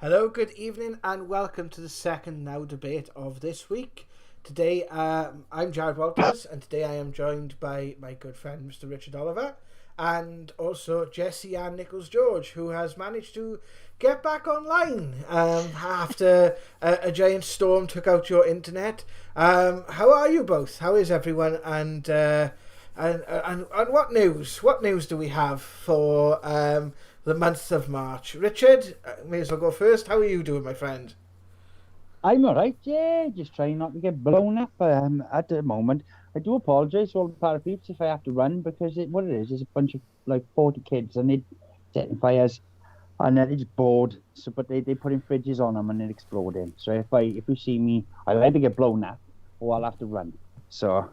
Hello, good evening, and welcome to the second Now debate of this week. Today, I'm Jared Walters, and today I am joined by my good friend, Mr. Richard Oliver, and also Jesse An Nichols George, who has managed to get back online after a giant storm took out your internet. How are you both? How is everyone? And what news? What news do we have for the month of March? Richard, may as well go first. How are you doing, my friend? I'm alright, yeah, just trying not to get blown up at the moment. I do apologise to all the parapeeps if I have to run, because what it is a bunch of like 40 kids and they're setting fires and they're just bored. So, but they put in fridges on them and they're exploding. So if you see me, I'll either get blown up or I'll have to run. So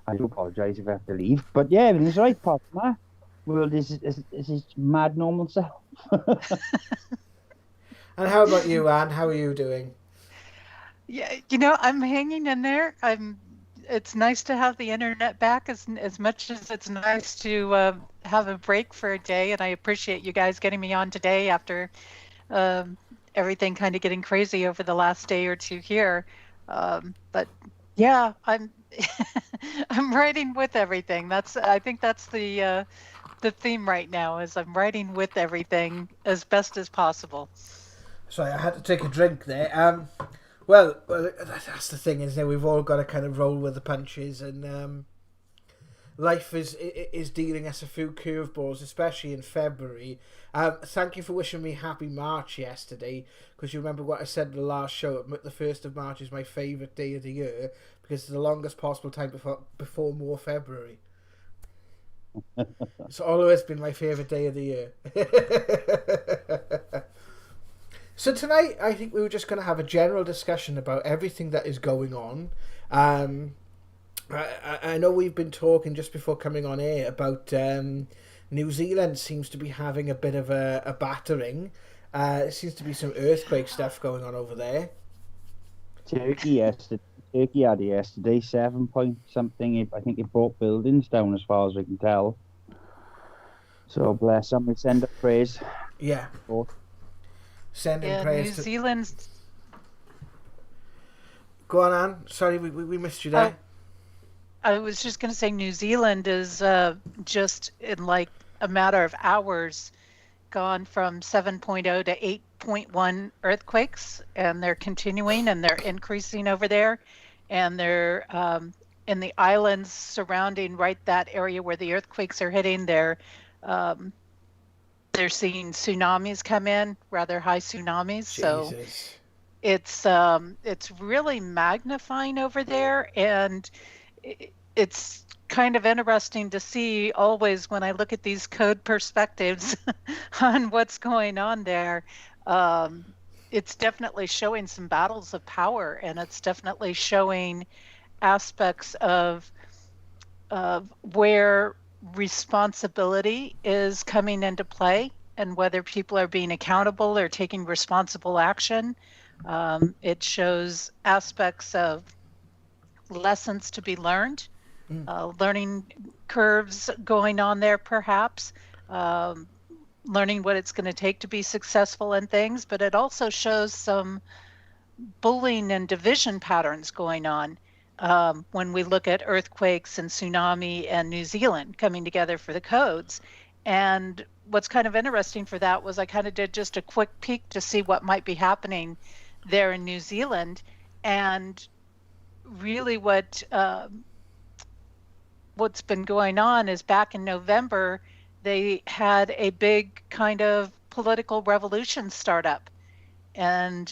I do apologise if I have to leave. But yeah, everything's right, apart from that. World is his mad normal self. And how about you, Anne? How are you doing? Yeah, I'm hanging in there. It's nice to have the internet back as much as it's nice to have a break for a day. And I appreciate you guys getting me on today after everything kind of getting crazy over the last day or two here. But yeah, I'm I'm writing with everything. I think that's the theme right now, is I'm writing with everything as best as possible. Sorry, I had to take a drink there. Well, that's the thing, isn't it? We've all got to kind of roll with the punches, and life is dealing us a few curveballs, especially in February. Thank you for wishing me happy March yesterday, because you remember what I said in the last show. The 1st of March is my favourite day of the year, because it's the longest possible time before more February. It's always been my favourite day of the year. So tonight, I think we were just going to have a general discussion about everything that is going on. I know we've been talking just before coming on air about New Zealand seems to be having a bit of a battering. There seems to be some earthquake stuff going on over there. Turkey had it yesterday, 7 point something. I think it brought buildings down as far as we can tell. So bless them. We send up praise. Yeah. Sending praise New Zealand. Go on, Anne. Sorry, we missed you there. I was just going to say New Zealand is just in like a matter of hours gone from 7.0 to 8.1 earthquakes, and they're continuing and they're increasing over there, and they're in the islands surrounding right that area where the earthquakes are hitting. They're seeing tsunamis come in, rather high tsunamis. Jesus. So it's really magnifying over there, and it's kind of interesting to see always when I look at these code perspectives on what's going on there. It's definitely showing some battles of power, and it's definitely showing aspects of where responsibility is coming into play, and whether people are being accountable or taking responsible action. It shows aspects of lessons to be learned, learning curves going on there perhaps, learning what it's going to take to be successful in things, but it also shows some bullying and division patterns going on. When we look at earthquakes and tsunami and New Zealand coming together for the codes. And what's kind of interesting for that was I kind of did just a quick peek to see what might be happening there in New Zealand. And really what's been going on is back in November, they had a big kind of political revolution start up. And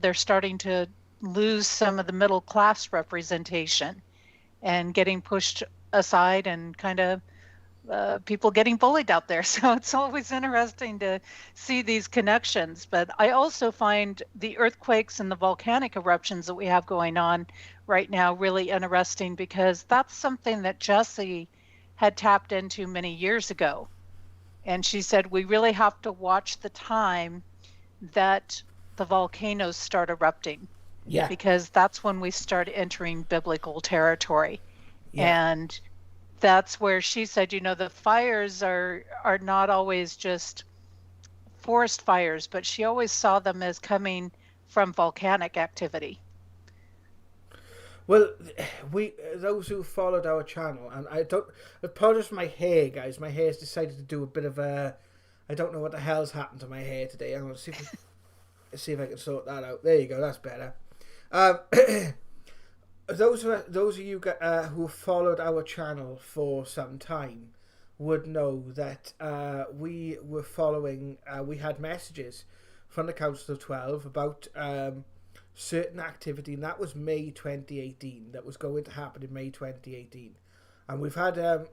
they're starting to lose some of the middle class representation and getting pushed aside and kind of people getting bullied out there. So it's always interesting to see these connections. But I also find the earthquakes and the volcanic eruptions that we have going on right now really interesting, because that's something that Jesse had tapped into many years ago. And she said, we really have to watch the time that the volcanoes start erupting. Yeah. Because that's when we start entering biblical territory. Yeah. And that's where she said, the fires are not always just forest fires, but she always saw them as coming from volcanic activity. Well, those who followed our channel, and I don't apologize for my hair, guys. My hair's decided to do a bit of a. I don't know what the hell's happened to my hair today. I'm gonna see if I can sort that out. There you go. That's better. Those of you who followed our channel for some time would know that we were following. We had messages from the Council of 12 about certain activity, and that was May 2018. That was going to happen in May 2018, and we've had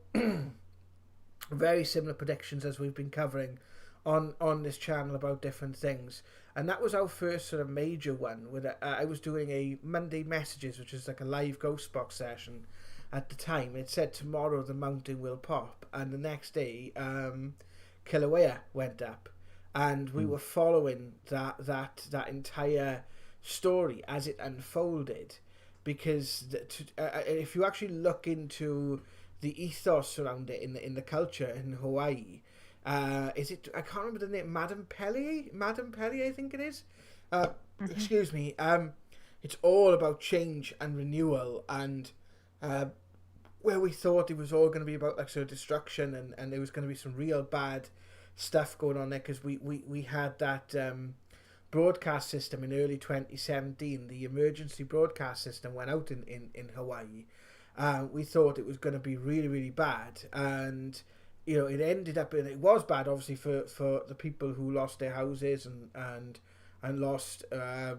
very similar predictions as we've been covering on this channel about different things. And that was our first sort of major one. With I was doing a Monday Messages, which is like a live ghost box session at the time. It said tomorrow the mountain will pop, and the next day Kilauea went up, and we were following that entire story as it unfolded, because if you actually look into the ethos around it in the culture in Hawaii, is it? I can't remember the name. Madame Pellier, I think it is. Excuse me. It's all about change and renewal, and where we thought it was all going to be about like sort of destruction, and there was going to be some real bad stuff going on there, because we had that broadcast system in early 2017. The emergency broadcast system went out in Hawaii. We thought it was going to be really, really bad, and it ended up, and it was bad obviously for the people who lost their houses and lost I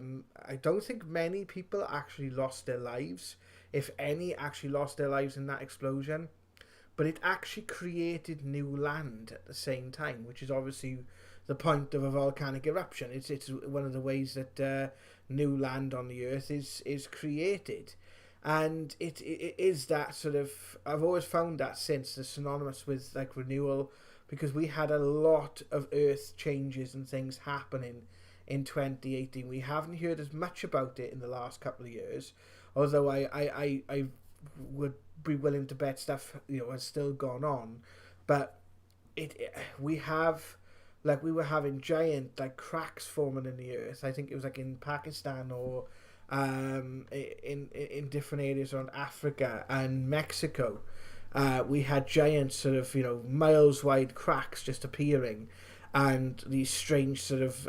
don't think many people actually lost their lives, if any actually lost their lives in that explosion, but it actually created new land at the same time, which is obviously the point of a volcanic eruption. It's one of the ways that new land on the earth is created. And it is that sort of, I've always found that since, the synonymous with like renewal, because we had a lot of earth changes and things happening in 2018. We haven't heard as much about it in the last couple of years, although I would be willing to bet stuff has still gone on. But we were having giant like cracks forming in the earth. I think it was like in Pakistan or in different areas around Africa and Mexico. We had giant sort of miles wide cracks just appearing, and these strange sort of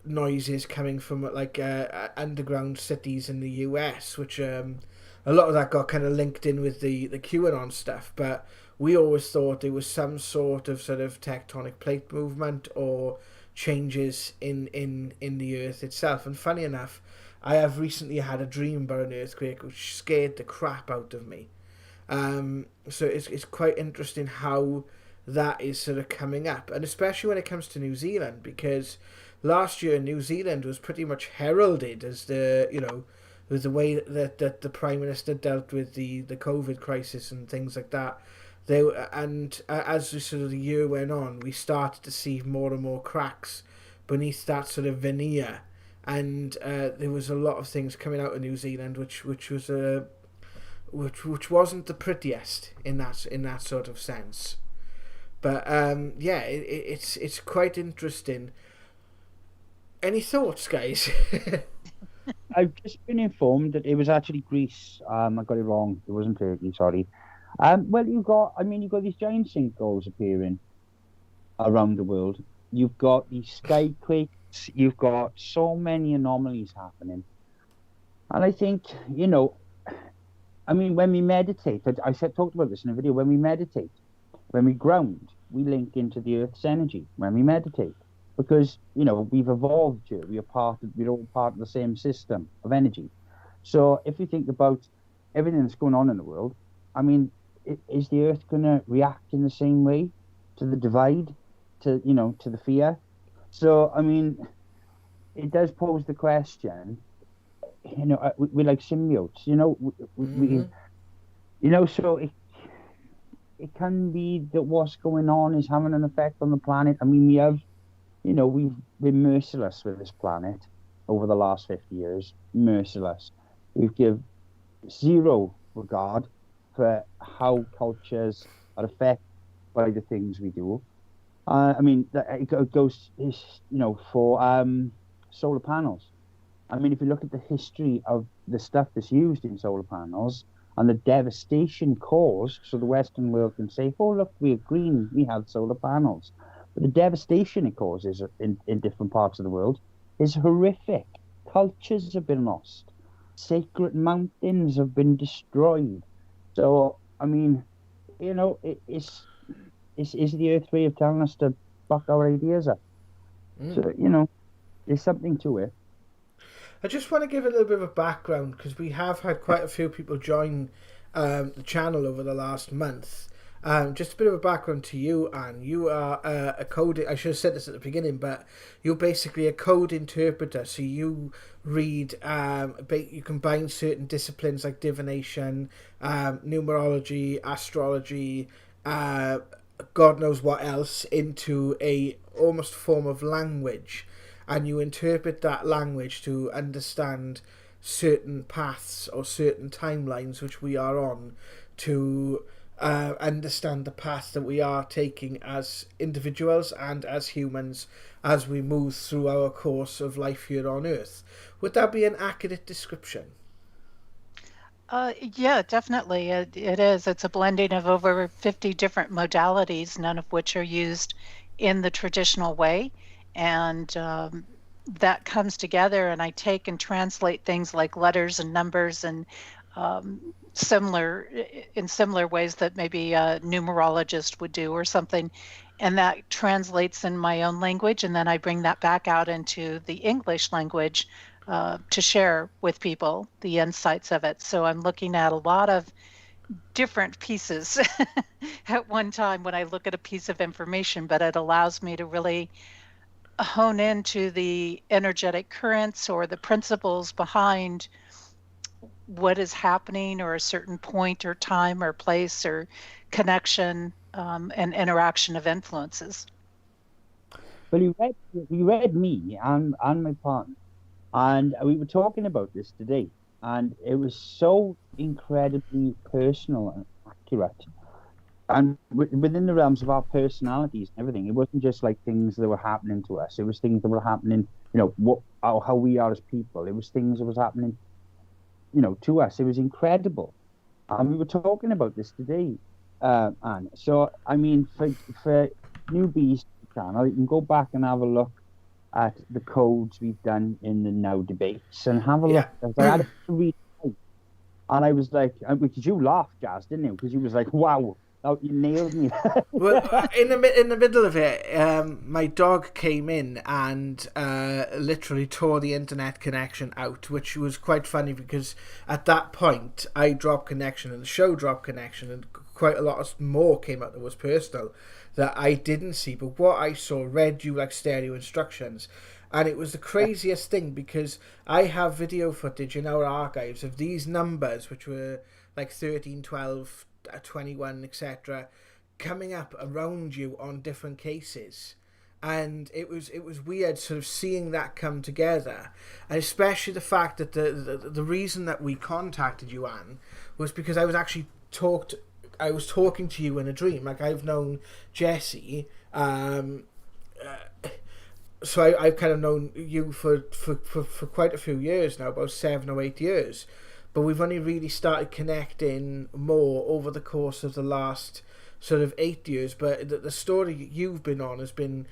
noises coming from like underground cities in the US, which a lot of that got kind of linked in with the QAnon stuff. But we always thought it was some sort of tectonic plate movement or changes in the earth itself. And funny enough, I have recently had a dream about an earthquake which scared the crap out of me. So it's quite interesting how that is sort of coming up, and especially when it comes to New Zealand, because last year New Zealand was pretty much heralded as with the way that the Prime Minister dealt with the COVID crisis and things like that. As the year went on, we started to see more and more cracks beneath that sort of veneer, and there was a lot of things coming out of New Zealand which wasn't the prettiest in that sort of sense. But it's quite interesting. Any thoughts, guys? I've just been informed that it was actually Greece. I got it wrong. It wasn't Turkey. Sorry. Well, you've got these giant sinkholes appearing around the world. You've got these skyquakes. You've got so many anomalies happening. And I think, when we meditate, talked about this in a video, when we meditate, when we ground, we link into the Earth's energy when we meditate. Because, we've evolved here. We're all part of the same system of energy. So if you think about everything that's going on in the world, is the Earth going to react in the same way to the divide, to the fear? So I mean, it does pose the question. We're like symbiotes. So it can be that what's going on is having an effect on the planet. I mean, we've been merciless with this planet over the last 50 years. Merciless. We've given zero regard for how cultures are affected by the things we do. I mean, it goes, for solar panels. I mean, if you look at the history of the stuff that's used in solar panels and the devastation caused, so the Western world can say, oh, look, we're green, we have solar panels. But the devastation it causes in different parts of the world is horrific. Cultures have been lost. Sacred mountains have been destroyed. So, I mean, it's the Earth way of telling us to buck our ideas up. So, there's something to it. I just want to give a little bit of a background because we have had quite a few people join the channel over the last month. Just a bit of a background to you, Anne. You are a code. I should have said this at the beginning, but you're basically a code interpreter. So you read, you combine certain disciplines like divination, numerology, astrology, God knows what else into a almost form of language, and you interpret that language to understand certain paths or certain timelines which we are on, to understand the path that we are taking as individuals and as humans as we move through our course of life here on Earth. Would that be an accurate description? Yeah, definitely. It is. It's a blending of over 50 different modalities, none of which are used in the traditional way. And that comes together, and I take and translate things like letters and numbers and similar ways that maybe a numerologist would do or something. And that translates in my own language. And then I bring that back out into the English language to share with people the insights of it. So I'm looking at a lot of different pieces at one time when I look at a piece of information, but it allows me to really hone into the energetic currents or the principles behind what is happening, or a certain point or time or place or connection and interaction of influences. Well, you read me and my partner, and we were talking about this today, and it was so incredibly personal and accurate. And within the realms of our personalities and everything, it wasn't just like things that were happening to us. It was things that were happening, how we are as people. It was things that was happening, to us. It was incredible. And we were talking about this today, Anne. So, I mean, for newbies to the channel, you can go back and have a look at the codes we've done in the Now debates and have a look. I had to read, and I was like, because you laughed, Jazz, didn't you? Because you was like, wow. Oh, you nailed me. Well, in the middle of it, my dog came in and literally tore the internet connection out, which was quite funny because at that point I dropped connection and the show dropped connection, and quite a lot more came out that was personal that I didn't see, but what I saw read you like stereo instructions. And it was the craziest thing because I have video footage in our archives of these numbers, which were like 13, 12, 21, etc., coming up around you on different cases. And it was weird sort of seeing that come together, and especially the fact that the reason that we contacted you, Anne, was because I was talking to you in a dream. Like, I've known Jesse, so I've kind of known you for quite a few years now, about 7 or 8 years. But we've only really started connecting more over the course of the last sort of 8 years. But the story you've been on has been,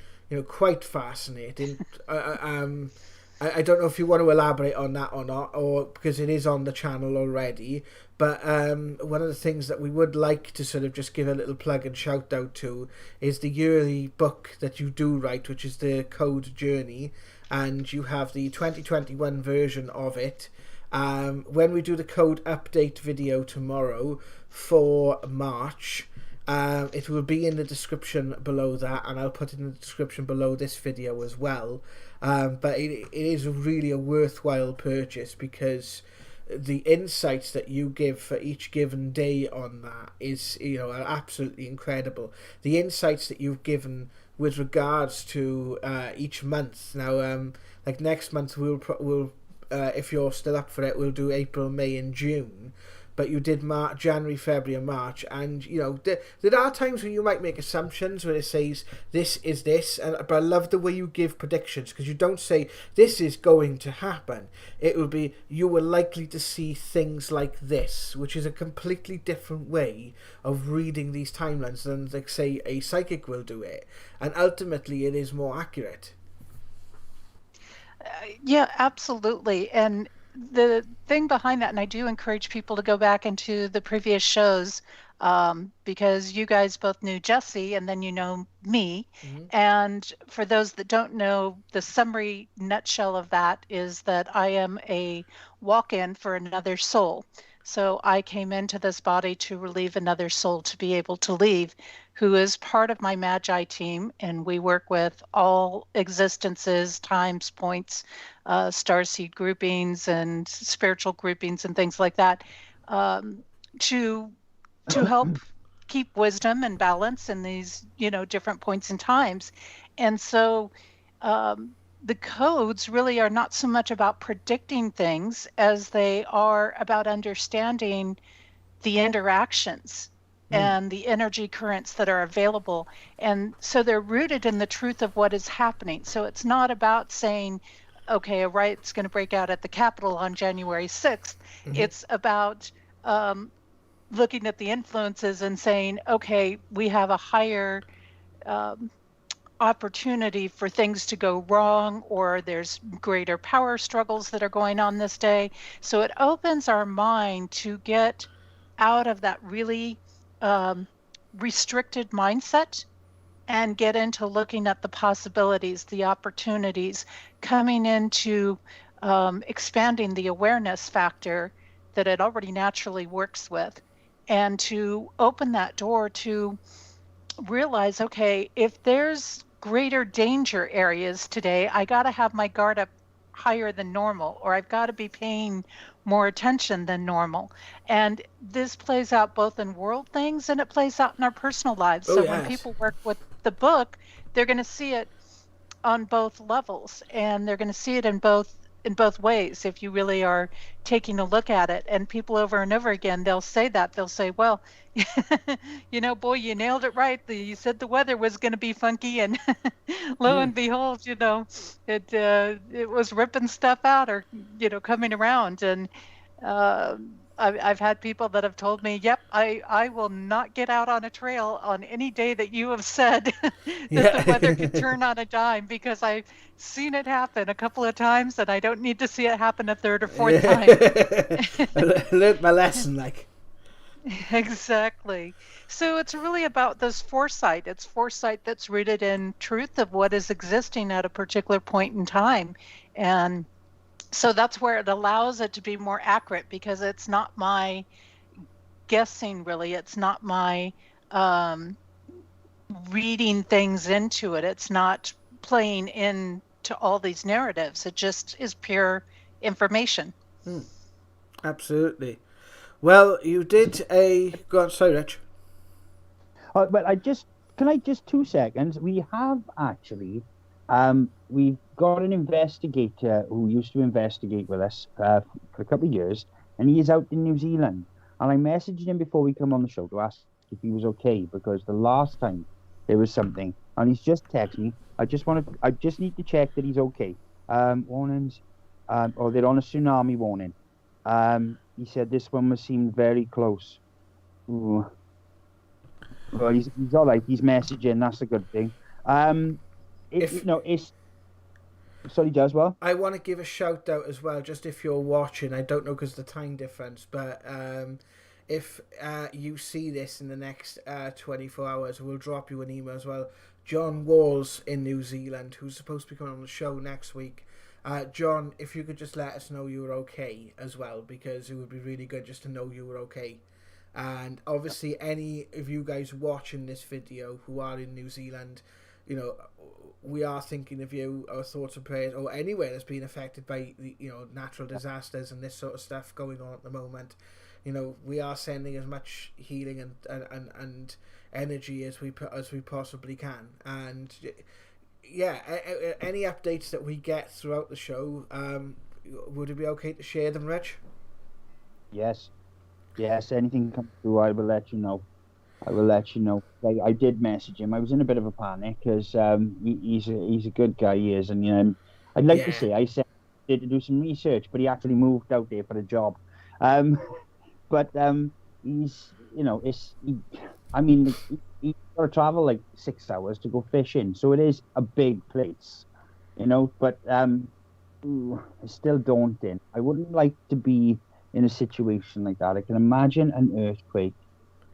quite fascinating. I don't know if you want to elaborate on that or not, or because it is on the channel already. But one of the things that we would like to sort of just give a little plug and shout out to is the yearly book that you do write, which is the Code Journey, and you have the 2021 version of it. When we do the code update video tomorrow for March, it will be in the description below that, and I'll put it in the description below this video as well. But it is really a worthwhile purchase, because the insights that you give for each given day on that is, are absolutely incredible. The insights that you've given with regards to each month. Now, like next month, we'll if you're still up for it, we'll do April, May, and June. But you did January, February, and March, and there are times when you might make assumptions when it says this is this, but I love the way you give predictions, because you don't say this is going to happen. It will be you were likely to see things like this, which is a completely different way of reading these timelines than, like, say, a psychic will do it, and ultimately it is more accurate. Yeah, absolutely. And the thing behind that, and I do encourage people to go back into the previous shows, because you guys both knew Jesse and then you know me. Mm-hmm. And for those that don't know, the summary nutshell of that is that I am a walk-in for another soul. So I came into this body to relieve another soul to be able to leave, who is part of my Magi team. And we work with all existences, times, points, starseed groupings and spiritual groupings and things like that, to help keep wisdom and balance in these, different points in times. And so the codes really are not so much about predicting things as they are about understanding the interactions and the energy currents that are available. And so they're rooted in the truth of what is happening. So it's not about saying, okay, a riot's going to break out at the Capitol on January 6th. Mm-hmm. It's about looking at the influences and saying, okay, we have a higher opportunity for things to go wrong, or there's greater power struggles that are going on this day. So it opens our mind to get out of that really restricted mindset and get into looking at the possibilities, the opportunities, coming into expanding the awareness factor that it already naturally works with, and to open that door to realize, okay, if there's greater danger areas today, I got to have my guard up higher than normal, or I've got to be paying more attention than normal. And this plays out both in world things and it plays out in our personal lives. So when people work with the book, they're going to see it on both levels, and they're going to see it in both ways if you really are taking a look at it. And people over and over again, they'll say, well, boy, you nailed it right. You said the weather was going to be funky, and lo and behold, it was ripping stuff out, or coming around. And I've had people that have told me, yep, I will not get out on a trail on any day that you have said that the weather could turn on a dime, because I've seen it happen a couple of times and I don't need to see it happen a third or fourth time. I learned my lesson, like. Exactly. So it's really about this foresight. It's foresight that's rooted in truth of what is existing at a particular point in time. And so that's where it allows it to be more accurate, because it's not my guessing, really. It's not my reading things into it. It's not playing into all these narratives. It just is pure information. Absolutely. Well, you did go on, sorry, Rich. Well, can I just 2 seconds? We have actually, we've got an investigator who used to investigate with us for a couple of years, and he is out in New Zealand. And I messaged him before we come on the show to ask if he was okay, because the last time there was something, and he's just texted me. I just need to check that he's okay. Warnings, or they're on a tsunami warning. He said this one seemed very close. Ooh. Well, he's all right. He's messaging. That's a good thing. Sorry, Jazz. Well, I want to give a shout out as well, just if you're watching. I don't know because of the time difference, but if you see this in the next 24 hours, we'll drop you an email as well. John Walls in New Zealand, who's supposed to be coming on the show next week, John, if you could just let us know you were okay as well, because it would be really good just to know you were okay. And obviously, any of you guys watching this video who are in New Zealand, you know, we are thinking of you, our thoughts and prayers, or anywhere that's been affected by the, natural disasters and this sort of stuff going on at the moment. You know, we are sending as much healing and energy as we possibly can. And yeah, any updates that we get throughout the show, would it be okay to share them, Rich? Yes. Anything comes through, I will let you know. I did message him. I was in a bit of a panic because he's a good guy, he is, and I'd like to say I said to do some research, but he actually moved out there for a job. But he's he's got to travel like 6 hours to go fishing, so it is a big place, But it's still daunting. I wouldn't like to be in a situation like that. I can imagine an earthquake.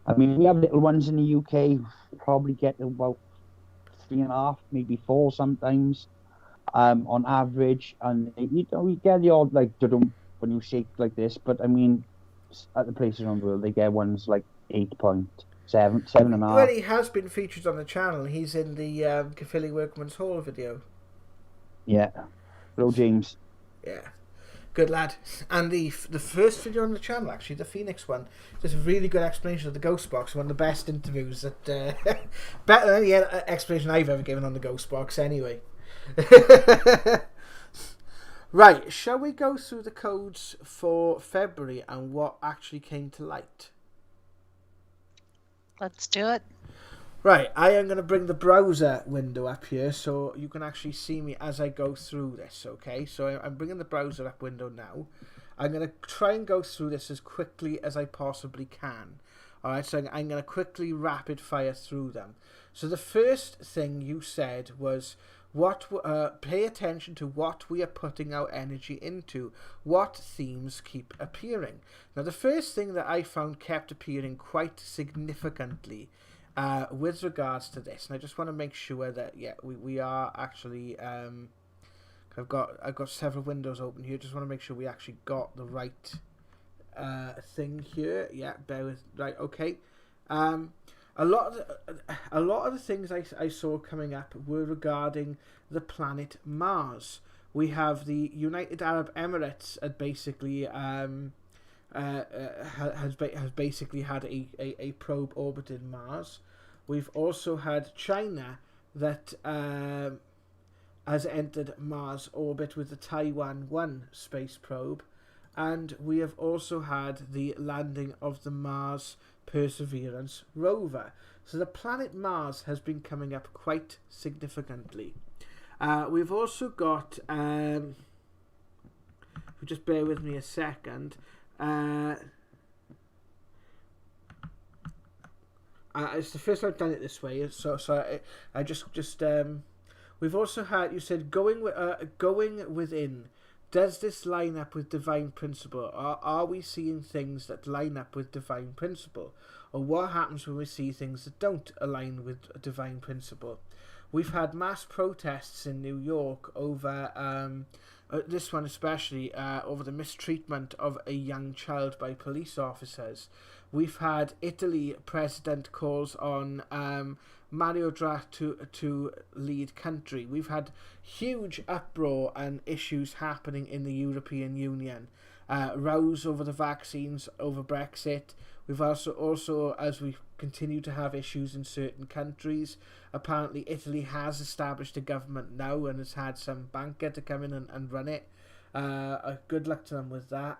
I mean, we have little ones in the UK, probably get about 3.5, maybe 4 sometimes, on average. And you get the odd like when you shake like this, but I mean, at the places around the world, they get ones like 8.7, 7.5. Well, he has been featured on the channel. He's in the Caerphilly Workman's Hall video. Yeah. Hello, James. Yeah. Good lad. And the first video on the channel, actually, the Phoenix one, there's a really good explanation of the ghost box. One of the best interviews that better than any explanation I've ever given on the ghost box anyway. Right, shall we go through the codes for February and what actually came to light? Let's do it. Right, I am going to bring the browser window up here so you can actually see me as I go through this, okay? So I'm bringing the browser up window now. I'm going to try and go through this as quickly as I possibly can. Alright, so I'm going to quickly rapid fire through them. So the first thing you said was, pay attention to what we are putting our energy into. What themes keep appearing? Now, the first thing that I found kept appearing quite significantly with regards to this, and I just want to make sure that we are actually I've got several windows open here. Just want to make sure we actually got the right thing here. Yeah, bear with. Right, okay. A lot of the things I saw coming up were regarding the planet Mars. We have the United Arab Emirates basically has basically had a probe orbiting Mars. We've also had China that has entered Mars orbit with the Taiwan 1 space probe, and we have also had the landing of the Mars Perseverance rover. So the planet Mars has been coming up quite significantly. We've also got, if you just bear with me a second, it's the first time I've done it this way, so I just we've also had, you said going within. Does this line up with divine principle? Are we seeing things that line up with divine principle? Or what happens when we see things that don't align with divine principle? We've had mass protests in New York over, this one especially, over the mistreatment of a young child by police officers. We've had Italy president calls on Mario Draghi to lead country. We've had huge uproar and issues happening in the European Union. Rows over the vaccines, over Brexit. We've also, as we continue to have issues in certain countries, apparently Italy has established a government now and has had some banker to come in and run it. Good luck to them with that.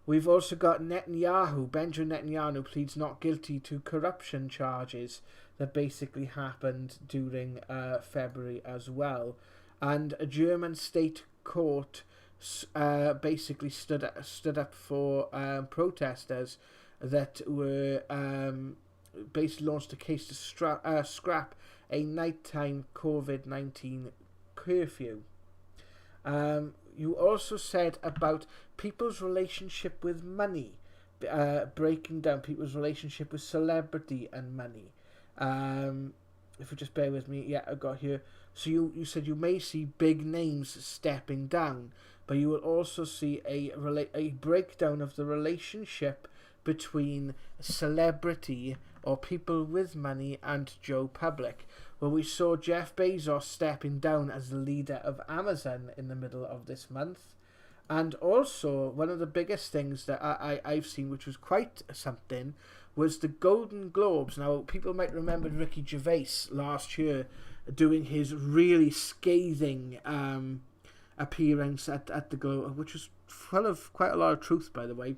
We've also got Benjamin Netanyahu pleads not guilty to corruption charges that basically happened during February as well. And a German state court basically stood up for protesters that were basically launched a case to scrap a nighttime COVID-19 curfew. You also said about people's relationship with money, breaking down people's relationship with celebrity and money. if you just bear with me, yeah, I got here. So you said you may see big names stepping down, but you will also see a breakdown of the relationship between celebrity or people with money and Joe Public. Well, we saw Jeff Bezos stepping down as the leader of Amazon in the middle of this month. And also, one of the biggest things that I've seen, which was quite something, was the Golden Globes. Now, people might remember Ricky Gervais last year doing his really scathing appearance at the Globe, which was full of quite a lot of truth, by the way,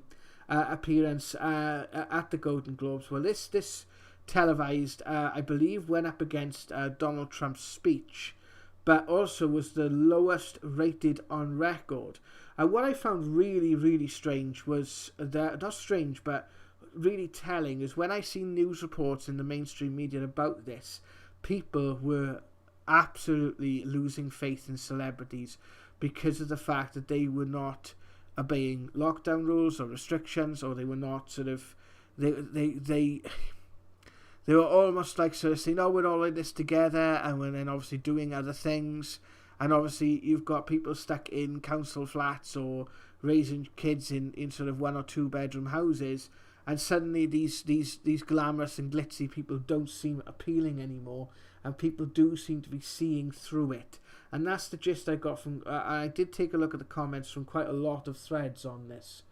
appearance at the Golden Globes. Well, this televised, I believe, went up against Donald Trump's speech, but also was the lowest rated on record. What I found really, really strange was, not strange, but really telling, is when I see news reports in the mainstream media about this, people were absolutely losing faith in celebrities because of the fact that they were not obeying lockdown rules or restrictions, or they were not sort of, they were almost like sort of saying, oh, we're all in this together, and we're then obviously doing other things. And obviously you've got people stuck in council flats or raising kids in sort of 1 or 2 bedroom houses, and suddenly these glamorous and glitzy people don't seem appealing anymore, and people do seem to be seeing through it. And that's the gist I got from... I did take a look at the comments from quite a lot of threads on this.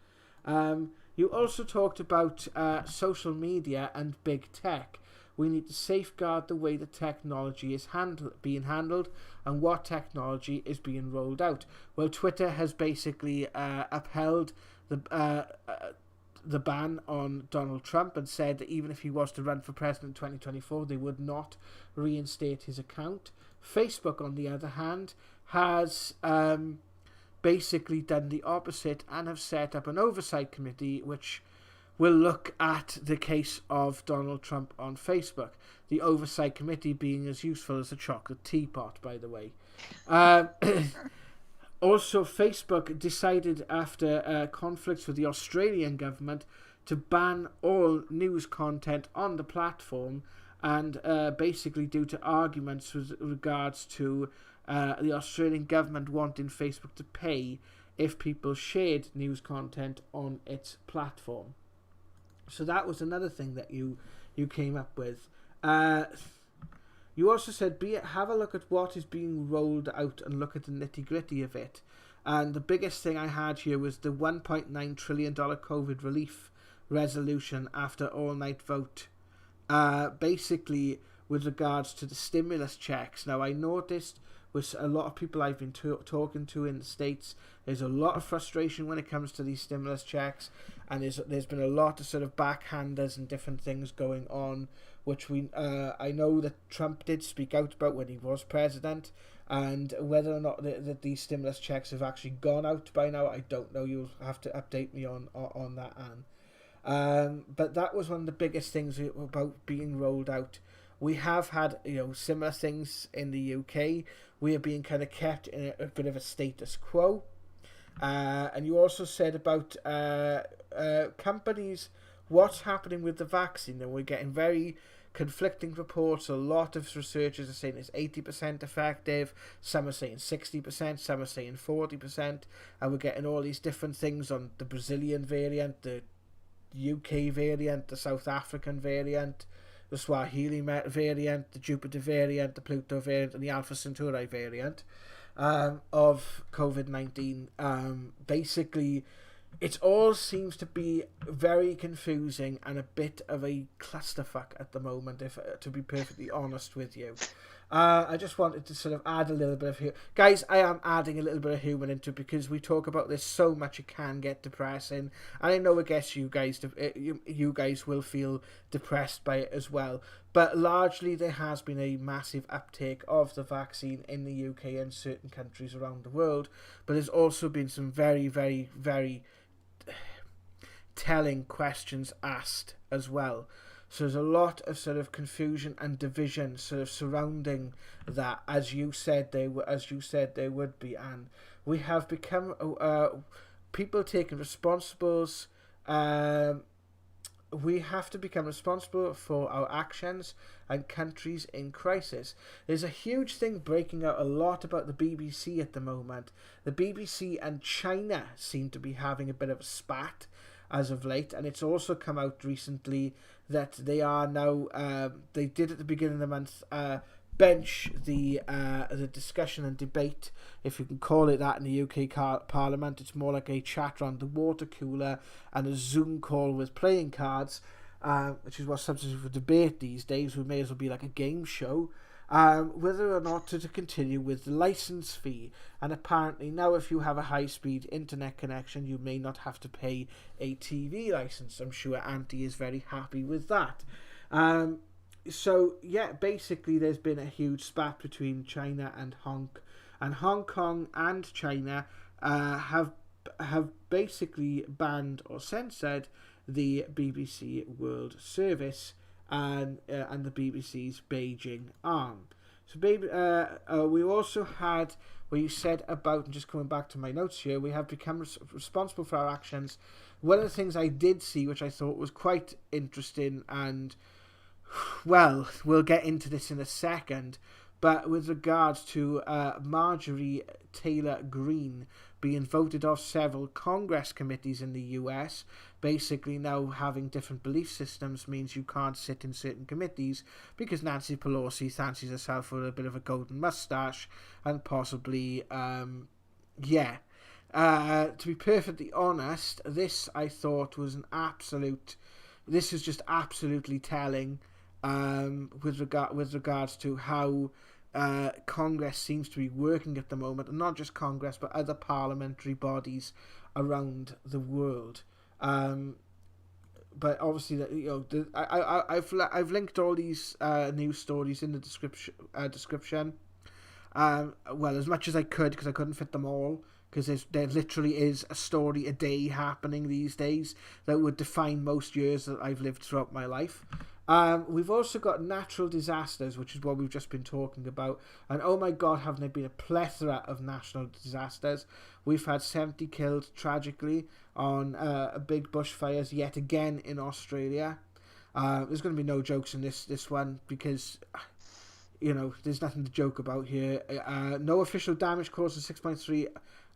You also talked about social media and big tech. We need to safeguard the way the technology is being handled and what technology is being rolled out. Well, Twitter has basically upheld the ban on Donald Trump and said that even if he was to run for president in 2024, they would not reinstate his account. Facebook, on the other hand, has basically done the opposite and have set up an oversight committee which will look at the case of Donald Trump on Facebook. The oversight committee being as useful as a chocolate teapot, by the way. Also, Facebook decided after conflicts with the Australian government to ban all news content on the platform, and basically due to arguments with regards to the Australian government wanting Facebook to pay if people shared news content on its platform. So that was another thing that you came up with. You also said, have a look at what is being rolled out and look at the nitty-gritty of it. And the biggest thing I had here was the $1.9 trillion COVID relief resolution after all-night vote. Basically, with regards to the stimulus checks. Now, I noticed with a lot of people I've been talking to in the States, there's a lot of frustration when it comes to these stimulus checks, and there's been a lot of sort of backhanders and different things going on, which I know that Trump did speak out about when he was president, and whether or not that these stimulus checks have actually gone out by now, I don't know. You'll have to update me on that, Anne. But that was one of the biggest things about being rolled out. We have had, similar things in the UK. We are being kind of kept in a bit of a status quo. And you also said about companies, what's happening with the vaccine. And we're getting very conflicting reports. A lot of researchers are saying it's 80% effective. Some are saying 60%. Some are saying 40%. And we're getting all these different things on the Brazilian variant, the UK variant, the South African variant, the Swahili variant, the Jupiter variant, the Pluto variant, and the Alpha Centauri variant of COVID-19. Basically, it all seems to be very confusing and a bit of a clusterfuck at the moment, if to be perfectly honest with you. I just wanted to sort of add a little bit of humor. Guys, I am adding a little bit of humor into it because we talk about this so much it can get depressing. And I know, I guess you guys will feel depressed by it as well. But largely there has been a massive uptake of the vaccine in the UK and certain countries around the world. But there's also been some very, very, very telling questions asked as well. So there's a lot of sort of confusion and division sort of surrounding that, as you said there would be, and we have become people taking we have to become responsible for our actions and countries in crisis. There's a huge thing breaking out a lot about the BBC at the moment. The BBC and China seem to be having a bit of a spat as of late, and it's also come out recently that they are now, they did at the beginning of the month, bench the discussion and debate, if you can call it that, in the UK Parliament. It's more like a chat around the water cooler and a Zoom call with playing cards, which is what substitute for debate these days. We may as well be like a game show. Whether or not to continue with the license fee. And apparently now, if you have a high-speed internet connection, you may not have to pay a TV license. I'm sure Auntie is very happy with that. So yeah, basically there's been a huge spat between China and Hong Kong and China have basically banned or censored the BBC World Service and the BBC's Beijing arm. So we also had, where you said about, and just coming back to my notes here, we have become responsible for our actions. One of the things I did see, which I thought was quite interesting, and well, we'll get into this in a second, but with regards to Marjorie Taylor Greene being voted off several Congress committees in the US, basically now having different belief systems means you can't sit in certain committees because Nancy Pelosi fancies herself with a bit of a golden mustache and possibly, to be perfectly honest, this I thought was this is just absolutely telling. With regards to how Congress seems to be working at the moment, and not just Congress but other parliamentary bodies around the world. But obviously, I've linked all these news stories in the description. Well, as much as I could, because I couldn't fit them all. Because there literally is a story a day happening these days that would define most years that I've lived throughout my life. We've also got natural disasters, which is what we've just been talking about. And oh my God, haven't there been a plethora of natural disasters? We've had 70 killed, tragically, on big bushfires yet again in Australia. There's going to be no jokes in this one because, there's nothing to joke about here. No official damage caused a 6.3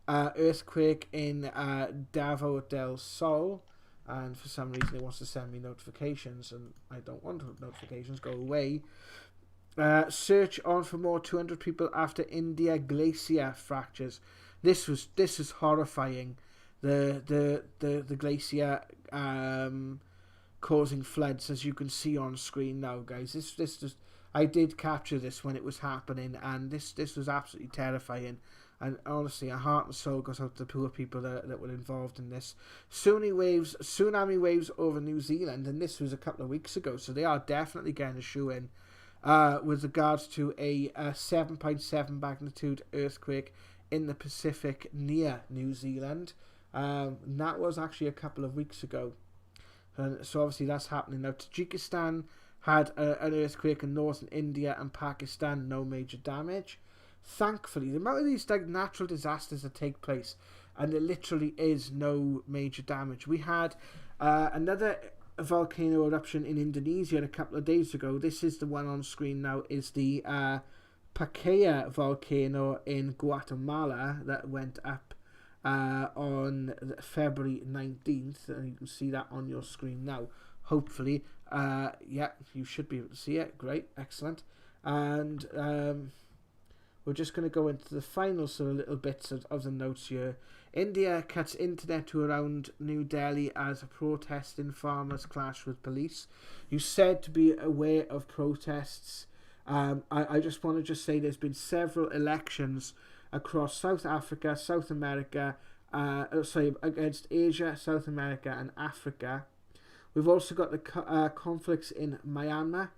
earthquake in Davao del Sol. And for some reason it wants to send me notifications, and I don't want notifications. Go away. Search on for more 200 people after India glacier fractures. This is horrifying. The glacier causing floods, as you can see on screen now, guys. This I did capture this when it was happening, and this was absolutely terrifying. And honestly, our heart and soul goes out to the poor people that were involved in this. Tsunami waves over New Zealand, and this was a couple of weeks ago, so they are definitely getting a shoe in. With regards to a 7.7 magnitude earthquake in the Pacific near New Zealand. And that was actually a couple of weeks ago. And so obviously that's happening now. Tajikistan had an earthquake in northern India and Pakistan, no major damage. Thankfully, the amount of these natural disasters that take place, and there literally is no major damage. We had another volcano eruption in Indonesia a couple of days ago. This is the one on screen now, is the Pacaya volcano in Guatemala that went up on February 19th, and you can see that on your screen now. Hopefully, you should be able to see it. Great, excellent. And we're just going to go into the final sort of little bits of the notes here. India cuts internet to around New Delhi as protesting farmers clash with police. You said to be aware of protests. I just want to say there's been several elections across South Africa, South America, against Asia, South America and Africa. We've also got the conflicts in Myanmar,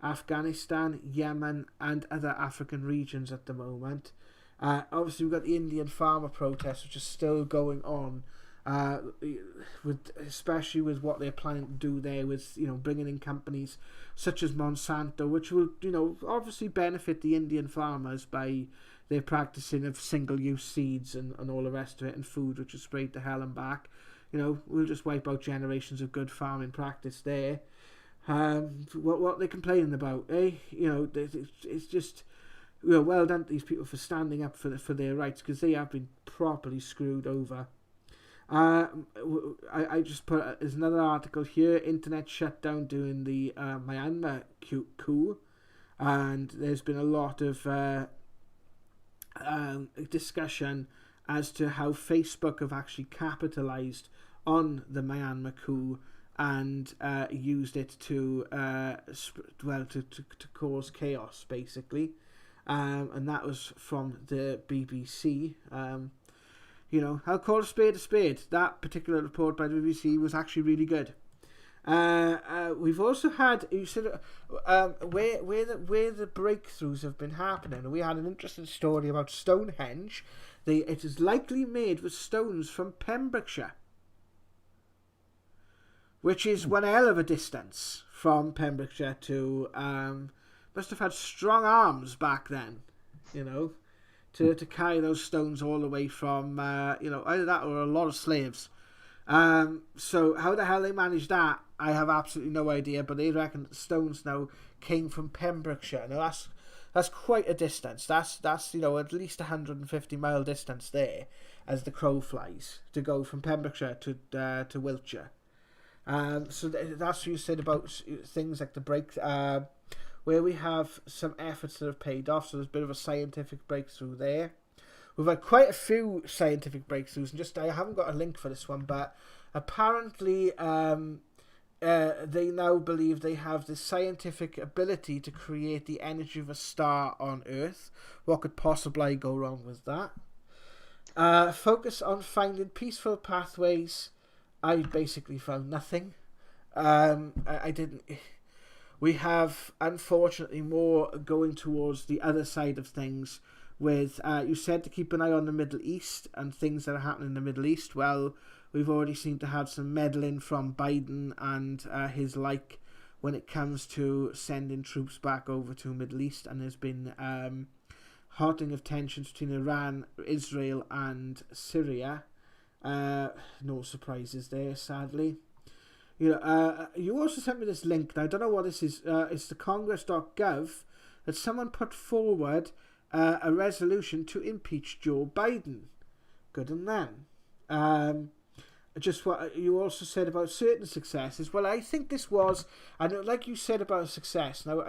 Afghanistan, Yemen and other African regions at the moment. Obviously we've got the Indian farmer protests, which is still going on, especially with what they're planning to do there with bringing in companies such as Monsanto, which will obviously benefit the Indian farmers by their practicing of single-use seeds and all the rest of it, and food which is sprayed to hell and back. we'll just wipe out generations of good farming practice there. What they're complaining about, eh? It's just, well done to these people for standing up for their rights, because they have been properly screwed over. I just put, there's another article here, internet shutdown during the Myanmar coup, and there's been a lot of discussion as to how Facebook have actually capitalized on the Myanmar coup and used it to cause chaos, basically. And that was from the BBC. I'll call a spade a spade. That particular report by the BBC was actually really good. We've also had, you said, where the breakthroughs have been happening. We had an interesting story about Stonehenge. It is likely made with stones from Pembrokeshire, which is one hell of a distance from Pembrokeshire to. Must have had strong arms back then, to carry those stones all the way from, either that or a lot of slaves. So how the hell they managed that, I have absolutely no idea, but they reckon that the stones now came from Pembrokeshire. Now that's quite a distance. That's at least 150-mile distance there, as the crow flies, to go from Pembrokeshire to Wiltshire. So that's what you said about things like the break, where we have some efforts that have paid off. So there's a bit of a scientific breakthrough there. We've had quite a few scientific breakthroughs, and I haven't got a link for this one, but apparently they now believe they have the scientific ability to create the energy of a star on Earth. What could possibly go wrong with that? Focus on finding peaceful pathways. I basically found nothing. I didn't. We have, unfortunately, more going towards the other side of things with, you said to keep an eye on the Middle East and things that are happening in the Middle East. Well, we've already seemed to have some meddling from Biden and his like when it comes to sending troops back over to the Middle East, and there's been heartening of tensions between Iran, Israel and Syria. No surprises there, sadly. You also sent me this link. Now, I don't know what this is. It's the congress.gov that someone put forward a resolution to impeach Joe Biden. Good on them. Just what you also said about certain successes. Well, I think this was, and like you said about success. Now,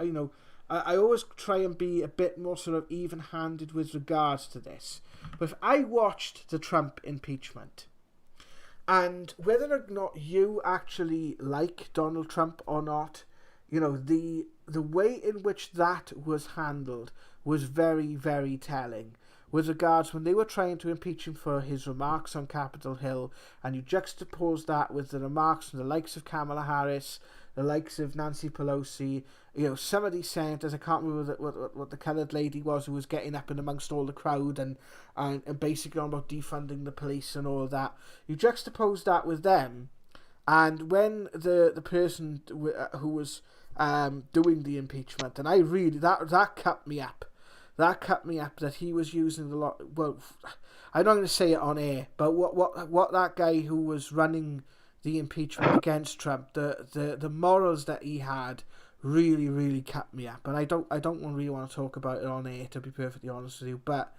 I always try and be a bit more sort of even-handed with regards to this. But if I watched the Trump impeachment, and whether or not you actually like Donald Trump or not, the way in which that was handled was very, very telling. With regards when they were trying to impeach him for his remarks on Capitol Hill, and you juxtapose that with the remarks from the likes of Kamala Harris, the likes of Nancy Pelosi, some of these senators, I can't remember what the coloured lady was who was getting up in amongst all the crowd and basically on about defunding the police and all of that. You juxtapose that with them, and when the person who was doing the impeachment, and I really, that cut me up. That cut me up that he was using a lot. Well, I'm not going to say it on air, but what that guy who was running the impeachment against Trump, the morals that he had really, really cut me up. And I don't really want to talk about it on air, to be perfectly honest with you. But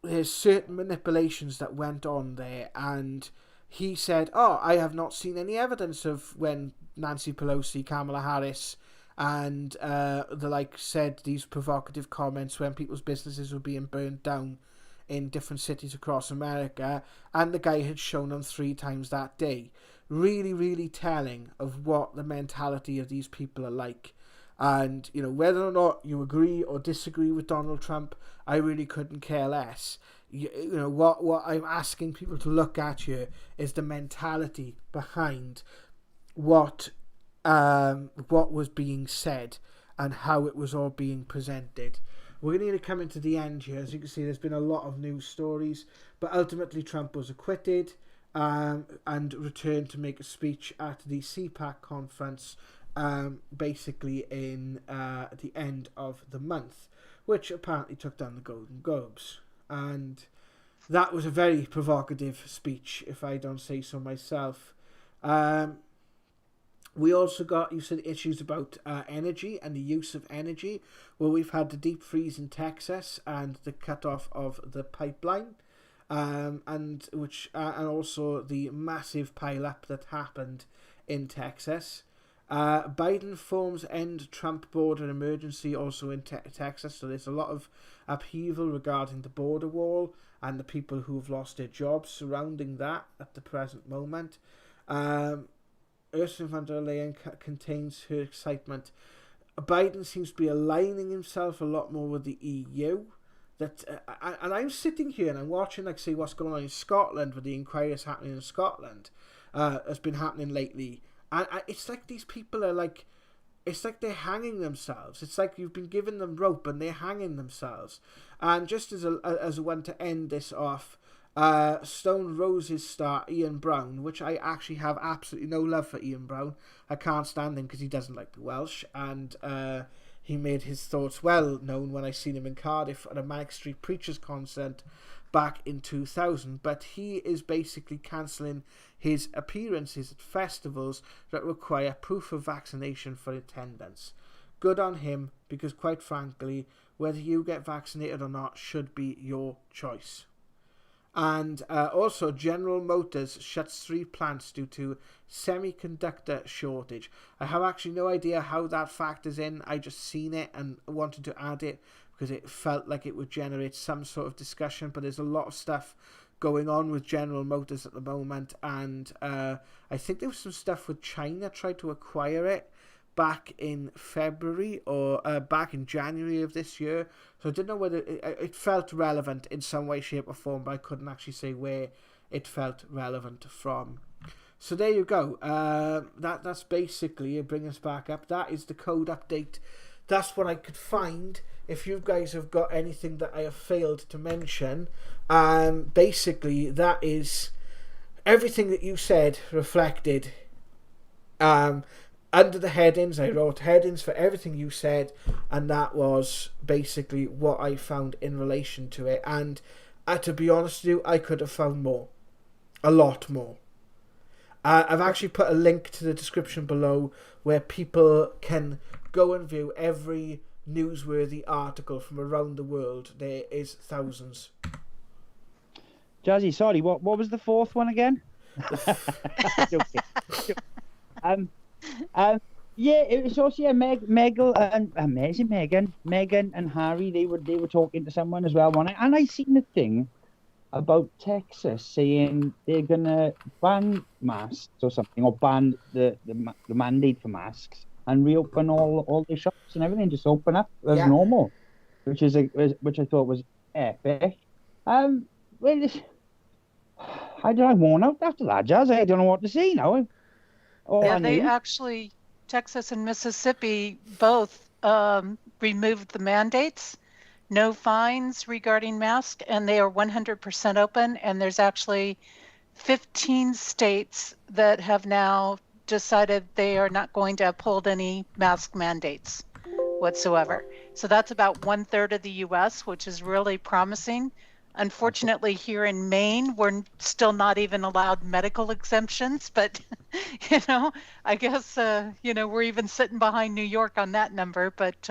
there's certain manipulations that went on there, and he said, I have not seen any evidence of when Nancy Pelosi, Kamala Harris and the like said these provocative comments when people's businesses were being burned down in different cities across America, and the guy had shown them 3 times that day. Really, really telling of what the mentality of these people are like. And, whether or not you agree or disagree with Donald Trump, I really couldn't care less. What I'm asking people to look at here is the mentality behind what was being said and how it was all being presented. We're going to come into the end here. As you can see, there's been a lot of news stories, but ultimately Trump was acquitted and returned to make a speech at the CPAC conference basically in the end of the month, which apparently took down the Golden Globes. And that was a very provocative speech, if I don't say so myself. We also got, you said, issues about energy and the use of energy. Well, we've had the deep freeze in Texas and the cut off of the pipeline, and also the massive pile up that happened in Texas. Biden forms end Trump border emergency also in Texas, so there's a lot of upheaval regarding the border wall and the people who have lost their jobs surrounding that at the present moment. Ursula von der Leyen contains her excitement. Biden seems to be aligning himself a lot more with the EU. And I'm sitting here and I'm watching, like, say, what's going on in Scotland with the inquiries happening in Scotland. Has been happening lately. And it's like these people are like, it's like they're hanging themselves. It's like you've been giving them rope and they're hanging themselves. And just as a one to end this off, Stone Roses star Ian Brown, which I actually have absolutely no love for Ian Brown. I can't stand him because he doesn't like the Welsh, and he made his thoughts well known when I seen him in Cardiff at a Manic Street Preachers concert back in 2000. But he is basically cancelling his appearances at festivals that require proof of vaccination for attendance. Good on him, because quite frankly, whether you get vaccinated or not should be your choice. And also, General Motors shuts 3 plants due to semiconductor shortage. I have actually no idea how that factors in. I just seen it and wanted to add it because it felt like it would generate some sort of discussion. But there's a lot of stuff going on with General Motors at the moment. And I think there was some stuff with China tried to acquire it back in February or back in January of this year. So I didn't know whether it felt relevant in some way, shape or form, but I couldn't actually say where it felt relevant from. So there you go. That's basically it. Bring us back up. That is the code update. That's what I could find. If you guys have got anything that I have failed to mention, basically that is everything that you said reflected. Under the headings, I wrote headings for everything you said, and that was basically what I found in relation to it. And to be honest with you, I could have found more. A lot more. I've actually put a link to the description below where people can go and view every newsworthy article from around the world. There is thousands. Jazzy, sorry, what was the fourth one again? Yeah, it was also Megan and Harry. They were talking to someone as well, and I seen a thing about Texas saying they're gonna ban masks or something, or ban the mandate for masks and reopen all the shops and everything, just open up as normal, which I thought was epic. Well, I don't know, worn out after that, Jazz. I don't know what to say now. They actually, Texas and Mississippi both removed the mandates, no fines regarding masks, and they are 100% open. And there's actually 15 states that have now decided they are not going to uphold any mask mandates whatsoever. So that's about 1/3 of the U.S., which is really promising. Unfortunately, here in Maine, we're still not even allowed medical exemptions, but, I guess, we're even sitting behind New York on that number. But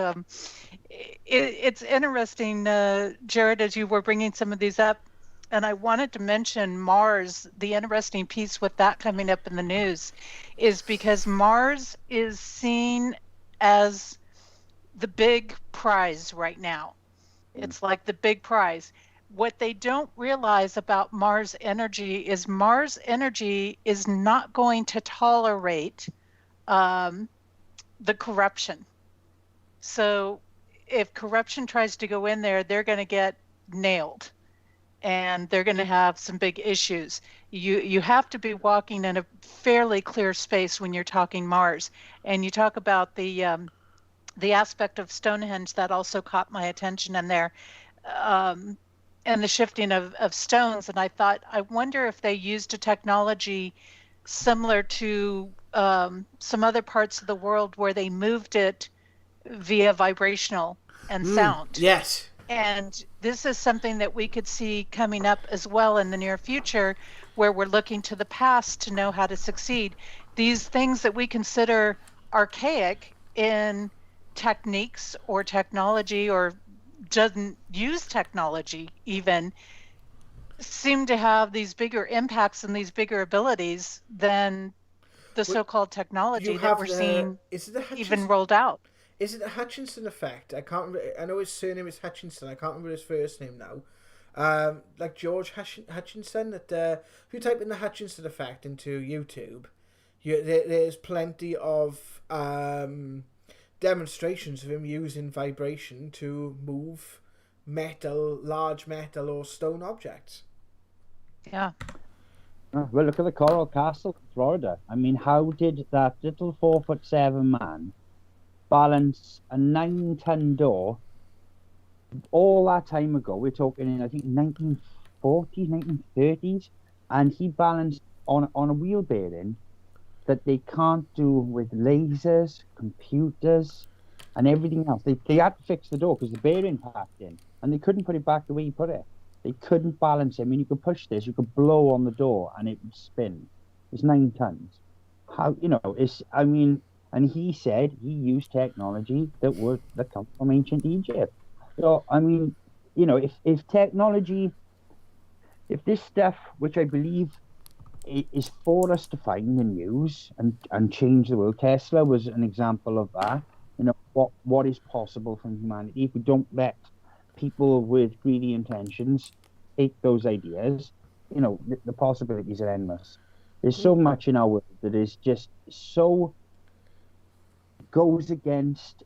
it's interesting, Jared, as you were bringing some of these up, and I wanted to mention Mars. The interesting piece with that coming up in the news is because Mars is seen as the big prize right now. It's like the big prize. What they don't realize about Mars Energy is not going to tolerate the corruption. So if corruption tries to go in there, they're going to get nailed, and they're going to have some big issues. You have to be walking in a fairly clear space when you're talking Mars. And you talk about the aspect of Stonehenge that also caught my attention in there. And the shifting of stones. And I thought, I wonder if they used a technology similar to some other parts of the world where they moved it via vibrational and sound. Yes. And this is something that we could see coming up as well in the near future, where we're looking to the past to know how to succeed. These things that we consider archaic in techniques or technology, or doesn't use technology even, seem to have these bigger impacts and these bigger abilities than the Well, so-called you technology that have we're the seeing is it the even Hutchinson? rolled out. Is it the Hutchinson effect? I can't remember. I know his surname is Hutchinson. I can't remember his first name now. Like George Hutchinson. That if you type in the Hutchinson effect into YouTube, there's plenty of demonstrations of him using vibration to move large metal or stone objects. Yeah. Well, look at the Coral Castle in Florida. I mean, how did that little 4'7" man balance a 9-ton door all that time ago? We're talking in, I think, 1940s, 1930s, and he balanced on a wheel bearing that they can't do with lasers, computers, and everything else. They had to fix the door because the bearing packed in, and they couldn't put it back the way he put it. They couldn't balance it. I mean, you could push this, you could blow on the door, and it would spin. It's 9 tons. How, it's, I mean, and he said he used technology that come from ancient Egypt. So, I mean, if technology, if this stuff, which I believe is for us to find and use and change the world. Tesla was an example of that. What is possible from humanity if we don't let people with greedy intentions take those ideas. The possibilities are endless. There's so much in our world that is just so goes against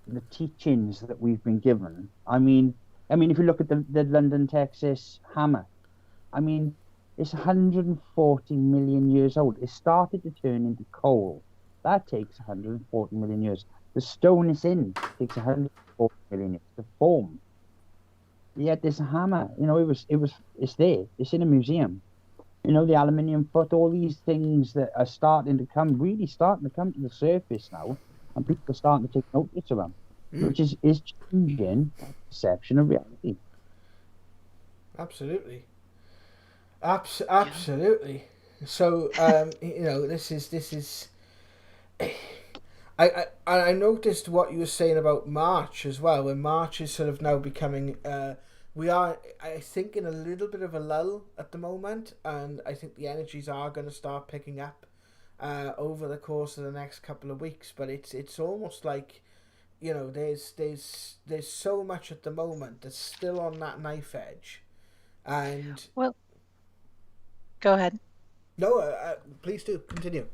the teachings that we've been given. I mean, if you look at the London, Texas hammer, I mean, it's 140 million years old. It started to turn into coal. That takes 140 million years. The stone it's in takes 140 million years to form. Yet this hammer, it's there. It's in a museum. The aluminium foot, all these things that are starting to come to the surface now, and people are starting to take notice of them, which is changing perception of reality. Absolutely. Absolutely. So, this is. I noticed what you were saying about March as well. When March is sort of now becoming, we are, I think, in a little bit of a lull at the moment, and I think the energies are going to start picking up over the course of the next couple of weeks. But it's almost like, there's so much at the moment that's still on that knife edge, and Well, go ahead. no, please do continue.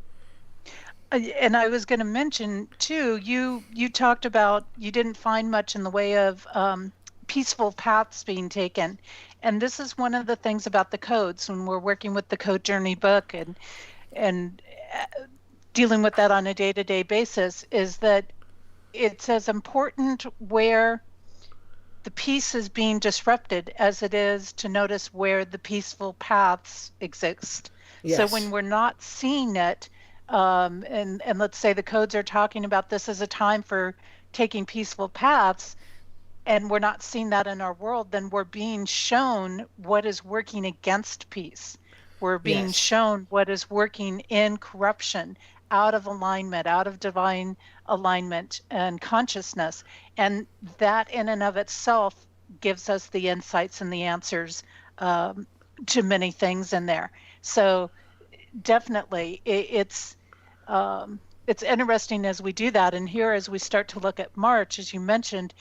And I was going to mention too, you talked about you didn't find much in the way of peaceful paths being taken. And this is one of the things about the codes when we're working with the Code Journey book and dealing with that on a day-to-day basis, is that it's as important where the peace is being disrupted as it is to notice where the peaceful paths exist. Yes. So when we're not seeing it, and let's say the codes are talking about this as a time for taking peaceful paths, and we're not seeing that in our world, then we're being shown what is working against peace. We're being shown what is working in corruption, out of alignment, out of divine alignment and consciousness. And that in and of itself gives us the insights and the answers to many things in there. So definitely it's interesting as we do that. And here, as we start to look at March, as you mentioned,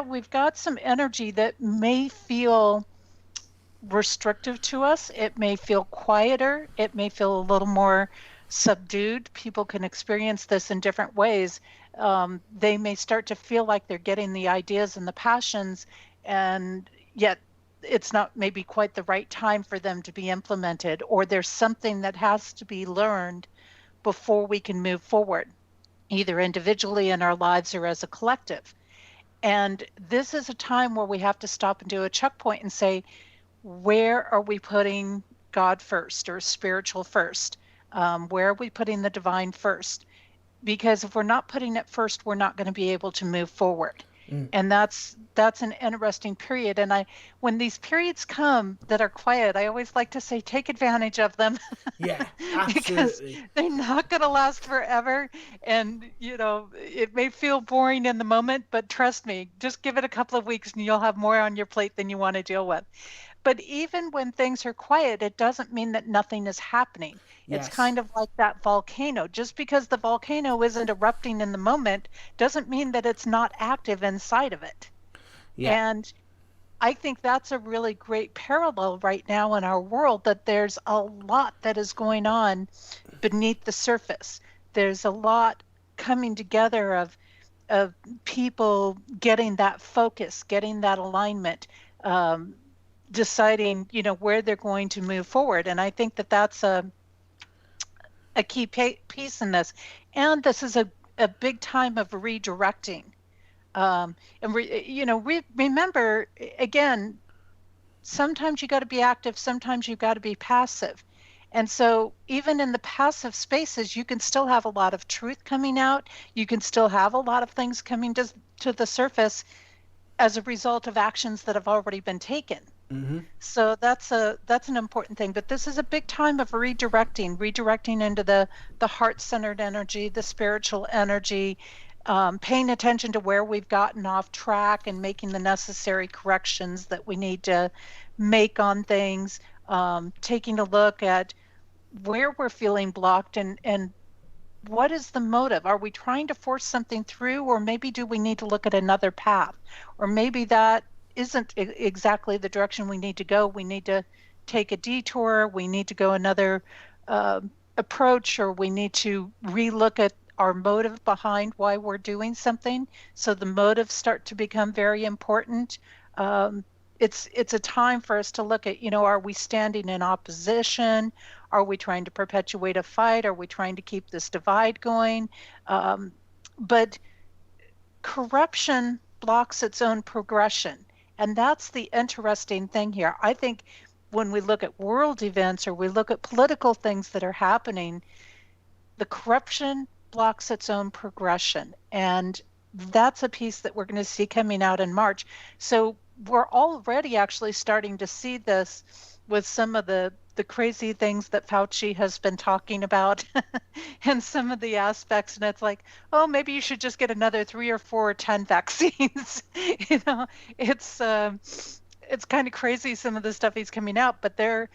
we've got some energy that may feel restrictive to us. It may feel quieter. It may feel a little more subdued. People can experience this in different ways. They may start to feel like they're getting the ideas and the passions, and yet it's not maybe quite the right time for them to be implemented, or there's something that has to be learned before we can move forward, either individually in our lives or as a collective. And this is a time where we have to stop and do a check point and say, where are we putting God first or spiritual first? Where are we putting the divine first? Because if we're not putting it first, we're not going to be able to move forward. And that's an interesting period. And when these periods come that are quiet, I always like to say, take advantage of them. Yeah, Because absolutely. they're not going to last forever. And, it may feel boring in the moment, but trust me, just give it a couple of weeks and you'll have more on your plate than you want to deal with. But even when things are quiet, it doesn't mean that nothing is happening. It's Yes. kind of like that volcano. Just because the volcano isn't erupting in the moment doesn't mean that it's not active inside of it. Yeah. And I think that's a really great parallel right now in our world, that there's a lot that is going on beneath the surface. There's a lot coming together of people getting that focus, getting that alignment, deciding, where they're going to move forward. And I think that that's a key piece in this. And this is a big time of redirecting. Remember, again, sometimes you got to be active, sometimes you got to be passive. And so even in the passive spaces, you can still have a lot of truth coming out. You can still have a lot of things coming to the surface as a result of actions that have already been taken. Mm-hmm. So that's an important thing. But this is a big time of redirecting into the heart-centered energy, the spiritual energy, paying attention to where we've gotten off track and making the necessary corrections that we need to make on things, taking a look at where we're feeling blocked and what is the motive? Are we trying to force something through, or maybe do we need to look at another path? Or maybe that isn't exactly the direction we need to go. We need to take a detour. We need to go another approach, or we need to relook at our motive behind why we're doing something. So the motives start to become very important. It's a time for us to look at, are we standing in opposition? Are we trying to perpetuate a fight? Are we trying to keep this divide going? But corruption blocks its own progression. And that's the interesting thing here. I think when we look at world events or we look at political things that are happening, the corruption blocks its own progression. And that's a piece that we're going to see coming out in March. So we're already actually starting to see this with some of the crazy things that Fauci has been talking about and some of the aspects. And it's like, oh, maybe you should just get another 3 or 4 or 10 vaccines. It's kind of crazy, some of the stuff he's coming out, but their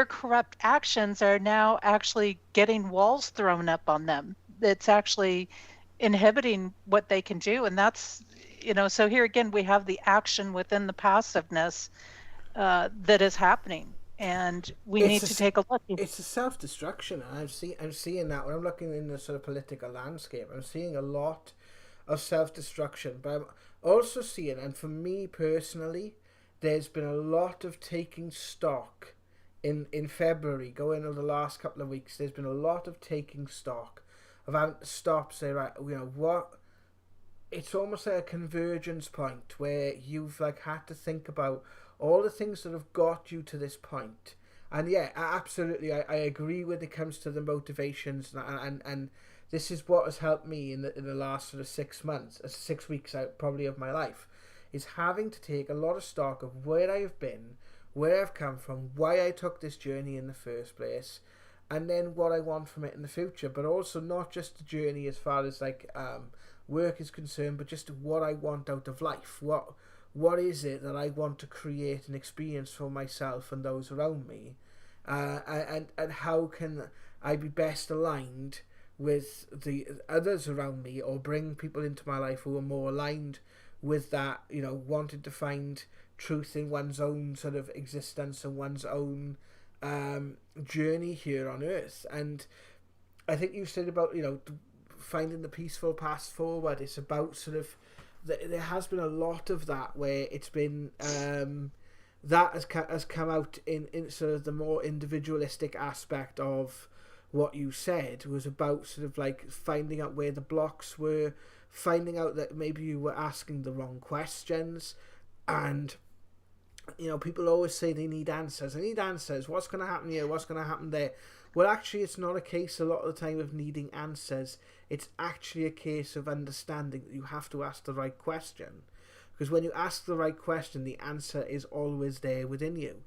corrupt actions are now actually getting walls thrown up on them. It's actually inhibiting what they can do. And that's, so here again, we have the action within the passiveness that is happening. And we need to take a look. It's a self-destruction. I'm seeing that when I'm looking in the sort of political landscape. I'm seeing a lot of self-destruction, but I'm also seeing, and for me personally, there's been a lot of taking stock in February, going over the last couple of weeks. There's been a lot of taking stock of having to stop, say, right, what? It's almost like a convergence point where you've had to think about all the things that have got you to this point. And yeah, absolutely, I agree when it comes to the motivations, and this is what has helped me in the last sort of 6 months, 6 weeks out probably of my life, is having to take a lot of stock of where I have been, where I've come from, why I took this journey in the first place, and then what I want from it in the future. But also not just the journey as far as work is concerned, but just what I want out of life. What is it that I want to create and experience for myself and those around me, and how can I be best aligned with the others around me, or bring people into my life who are more aligned with that, wanting to find truth in one's own sort of existence and one's own journey here on earth. And I think you said about finding the peaceful path forward. It's about sort of there has been a lot of that where it's been that has come out in sort of the more individualistic aspect of what you said, was about sort of finding out where the blocks were, finding out that maybe you were asking the wrong questions. And people always say they need answers. I need answers. What's going to happen here? What's going to happen there? well, actually, it's not a case a lot of the time of needing answers. It's actually a case of understanding that you have to ask the right question. Because when you ask the right question, the answer is always there within you.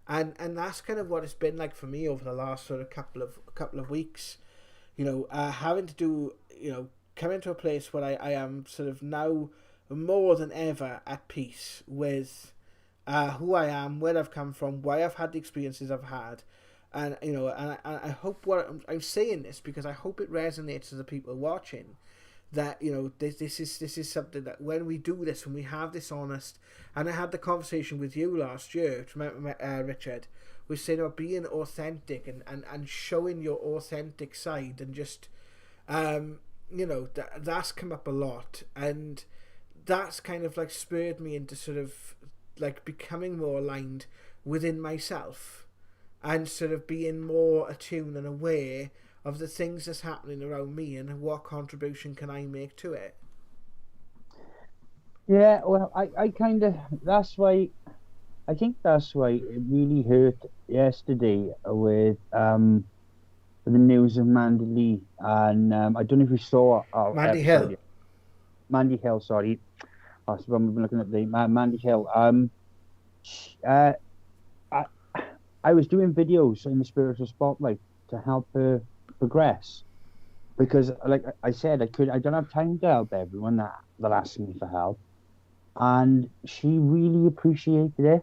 And that's kind of what it's been like for me over the last sort of couple of weeks. Having to do, come into a place where I am sort of now more than ever at peace with who I am, where I've come from, why I've had the experiences I've had. And, I hope I'm saying this because I hope it resonates to the people watching. That this is something that when we do this, when we have this honest, and I had the conversation with you last year, Richard, we saying about being authentic and showing your authentic side, and just that's come up a lot, and that's kind of like spurred me into sort of like becoming more aligned within myself, and sort of being more attuned and aware of the things that's happening around me and what contribution can I make to it. Yeah, well, I kind of, I think that's why it really hurt yesterday with the news of Mandy Hill, and I don't know if you saw Mandy Hill. Mandy Hill, sorry. I've been looking at the Mandy Hill. I was doing videos in the spiritual spotlight to help her progress, because like I said, I don't have time to help everyone that asks me for help, and she really appreciated it,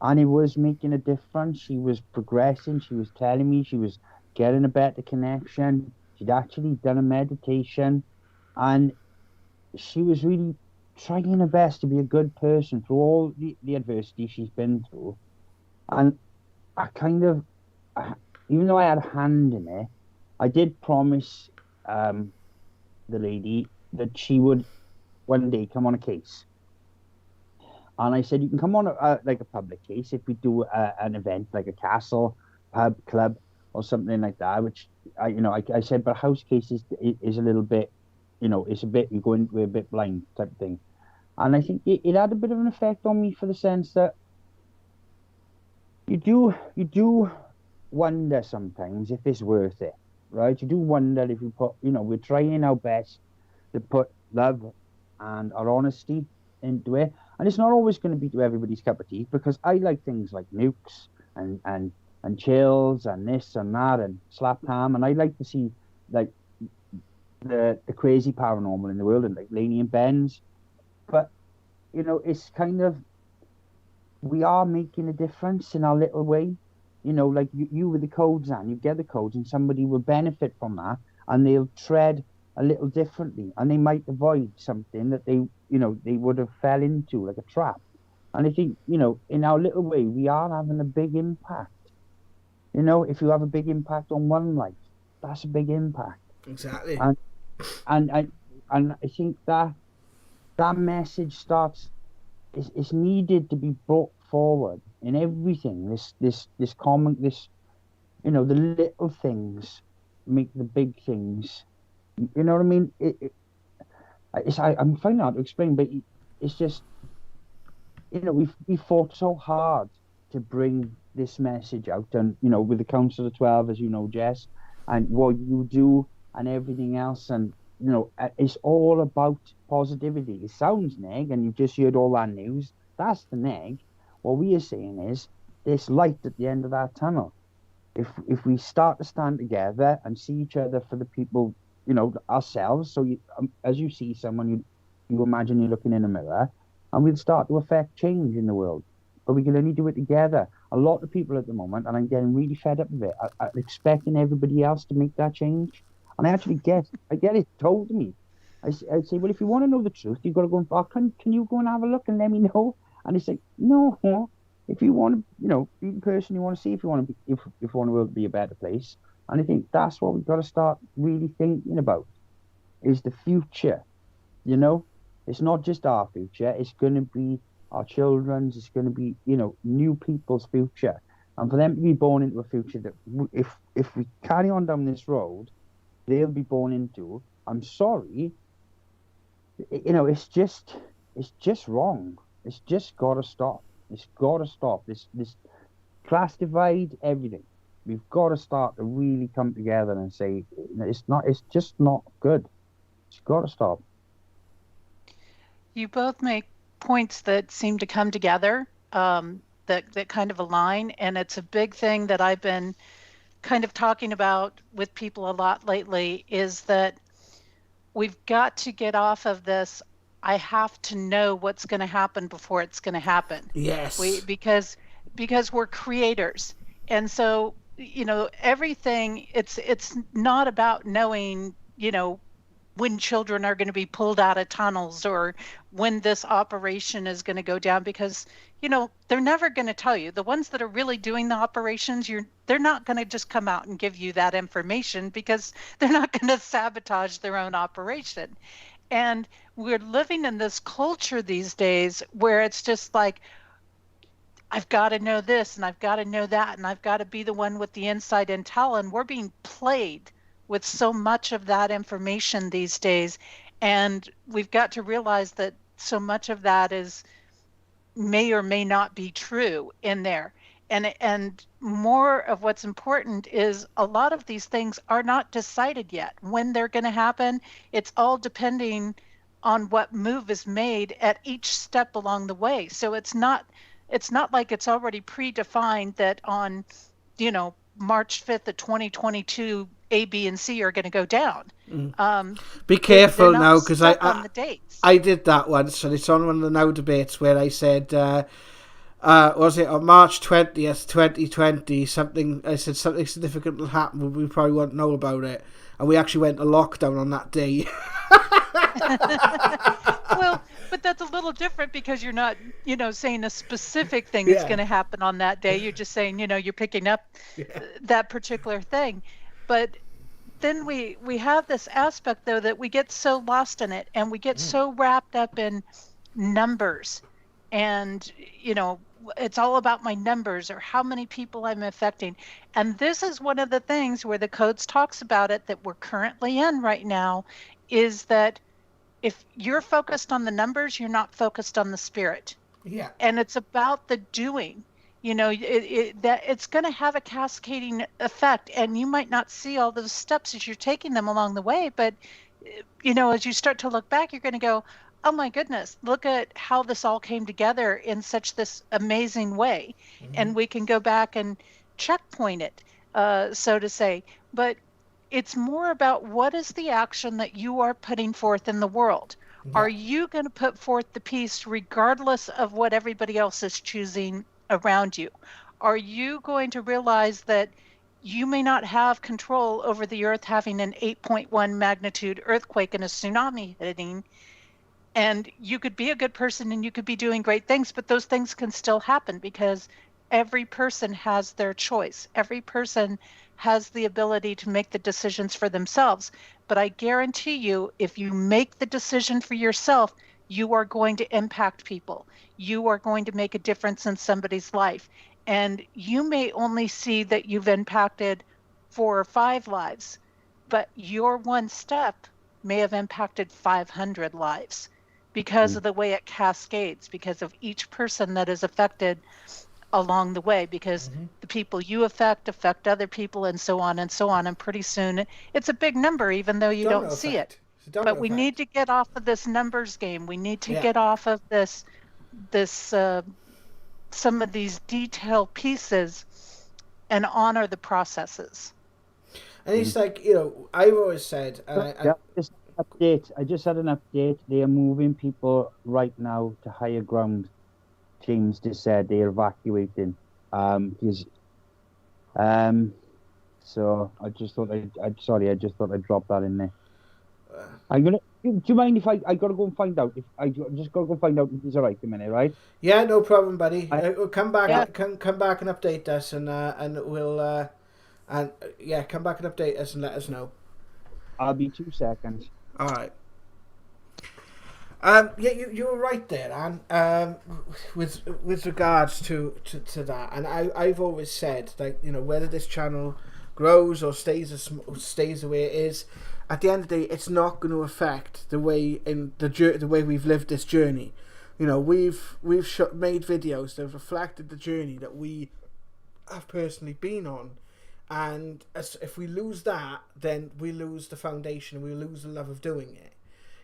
and it was making a difference. She was progressing. She was telling me she was getting a better connection. She'd actually done a meditation, and she was really trying her best to be a good person through all the adversity she's been through. And I kind of, even though I had a hand in it, I did promise the lady that she would one day come on a case. And I said, you can come on like a public case if we do an event like a castle, pub, club, or something like that. Which I said, but house case is a little bit, it's a bit, we're a bit blind type of thing. And I think it had a bit of an effect on me, for the sense that you do wonder sometimes if it's worth it, right? You do wonder if you put, we're trying our best to put love and our honesty into it, and it's not always going to be to everybody's cup of tea, because I like things like nukes and chills and this and that and slap ham, and I like to see like the crazy paranormal in the world, and like Laney and Ben's, but it's kind of, we are making a difference in our little way. Like you with the codes, and you get the codes, and somebody will benefit from that, and they'll tread a little differently, and they might avoid something that they would have fell into, like a trap. And I think, in our little way, we are having a big impact. If you have a big impact on one life, that's a big impact. Exactly. And I think that message is needed to be brought forward in everything. This common, the little things make the big things. You know what I mean? I'm finding out to explain, but it's just, we fought so hard to bring this message out, and with the Council of 12, as you know, Jess, and what you do and everything else, and it's all about positivity. It sounds neg, and you've just heard all that news. That's the neg. What we are saying is this light at the end of that tunnel. If we start to stand together and see each other for the people, ourselves. So as you see someone, you imagine you're looking in a mirror, and we'll start to affect change in the world. But we can only do it together. A lot of people at the moment, and I'm getting really fed up with it, are expecting everybody else to make that change. And I get it told to me. I say, well, if you want to know the truth, you've got to go and, can you go and have a look and let me know? And it's like, no, if you want to, be the person you want to see, if you want the world to be a better place. And I think that's what we've got to start really thinking about, is the future. It's not just our future. It's going to be our children's. It's going to be, new people's future. And for them to be born into a future that, if we carry on down this road, they'll be born into, I'm sorry, it's just wrong. It's just got to stop. It's got to stop. This class divide, everything. we've got to start to really come together and say it's just not good. It's got to stop. You both make points that seem to come together, that kind of align, and it's a big thing that I've been kind of talking about with people a lot lately, is that we've got to get off of this. I have to know what's going to happen before it's going to happen. Yes. Because we're creators, and so everything. It's not about knowing when children are going to be pulled out of tunnels or when this operation is going to go down, because they're never going to tell you. The ones that are really doing the operations, they're not going to just come out and give you that information, because they're not going to sabotage their own operation. And we're living in this culture these days where it's just like, I've got to know this and I've got to know that and I've got to be the one with the inside intel, and we're being played with so much of that information these days. And we've got to realize that so much of that may or may not be true in there. And more of what's important is a lot of these things are not decided yet when they're going to happen. It's all depending on what move is made at each step along the way. So it's not like it's already predefined that on March 5th of 2022 A, B, and C are going to go down. Be careful now, because I did that once, and it's on one of the Now debates where I said, was it on March 20th, 2020, I said something significant will happen, but we probably won't know about it. And we actually went to lockdown on that day. Well, but that's a little different, because you're not, saying a specific thing is going to happen on that day. You're just saying, you're picking up that particular thing. But then we have this aspect, though, that we get so lost in it, and we get so wrapped up in numbers, and it's all about my numbers or how many people I'm affecting. And this is one of the things where the codes talks about it, that we're currently in right now, is that if you're focused on the numbers, you're not focused on the spirit. Yeah. And it's about the doing. That it's going to have a cascading effect, and you might not see all those steps as you're taking them along the way, but as you start to look back, you're going to go, oh my goodness, look at how this all came together in such this amazing way. And we can go back and checkpoint it, so to say. But it's more about, what is the action that you are putting forth in the world? Yeah. Are you going to put forth the peace regardless of what everybody else is choosing around you? Are you going to realize that you may not have control over the earth having an 8.1 magnitude earthquake and a tsunami hitting, and you could be a good person and you could be doing great things, but those things can still happen, because every person has their choice. Every person has the ability to make the decisions for themselves. But I guarantee you, if you make the decision for yourself, you are going to impact people. You are going to make a difference in somebody's life. And you may only see that you've impacted 4 or 5 lives, but your one step may have impacted 500 lives, because of the way it cascades, because of each person that is affected along the way, because the people you affect other people, and so on and so on. And pretty soon it's a big number, even though you don't see it. But we need to get off of this numbers game. We need to get off of this some of these detailed pieces, and honor the processes. And it's like, I've always said, just an update. I just had an update. They are moving people right now to higher ground. James just said they're evacuating. So I just thought I'd drop that in there. Do you mind if I gotta go and find out? If I just gotta go find out if he's all right a minute, right? Yeah, no problem, buddy. We'll come back. Yeah. Come back and update us, and we'll come back and update us and let us know. I'll be 2 seconds. All right. You were right there, Anne. With regards to that, and I've always said, like, whether this channel grows or stays the way it is, at the end of the day, it's not going to affect the way we've lived this journey. We've made videos that have reflected the journey that we have personally been on, And if we lose that, then we lose the foundation, we lose the love of doing it.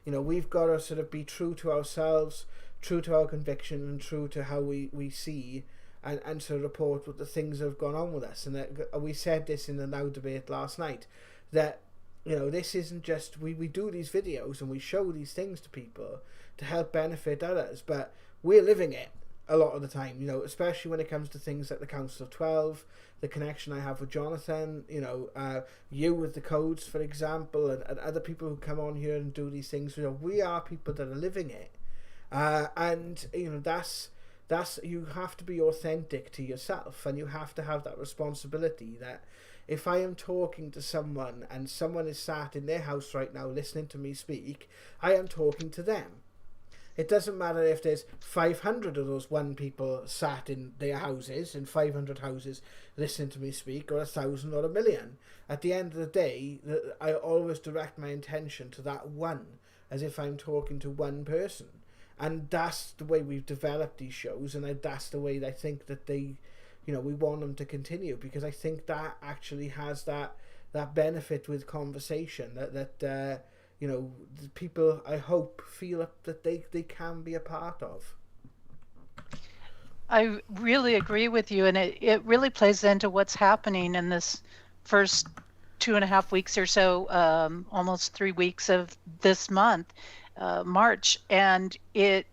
You know, we've got to sort of be true to ourselves, true to our conviction, and true to how we see and sort of report what the things that have gone on with us. And that, we said this in the Now debate last night, that, you know, this isn't just, we do these videos and we show these things to people to help benefit others, but we're living it a lot of the time, you know, especially when it comes to things like the Council of 12, the connection I have with Jonathan, you know, you with the codes, for example, and other people who come on here and do these things. You know, we are people that are living it. And, you know, that's, you have to be authentic to yourself, and you have to have that responsibility that if I am talking to someone and someone is sat in their house right now listening to me speak, I am talking to them. It doesn't matter if there's 500 of those one people sat in their houses, in 500 houses, listening to me speak, or 1,000 or 1,000,000. At the end of the day, I always direct my intention to that one, as if I'm talking to one person. And that's the way we've developed these shows, and that's the way I think that they, you know, we want them to continue, because I think that actually has that benefit with conversation, that you know, people, I hope, feel that they can be a part of. I really agree with you, and it really plays into what's happening in this first 2.5 weeks or so, almost 3 weeks of this month, March, and it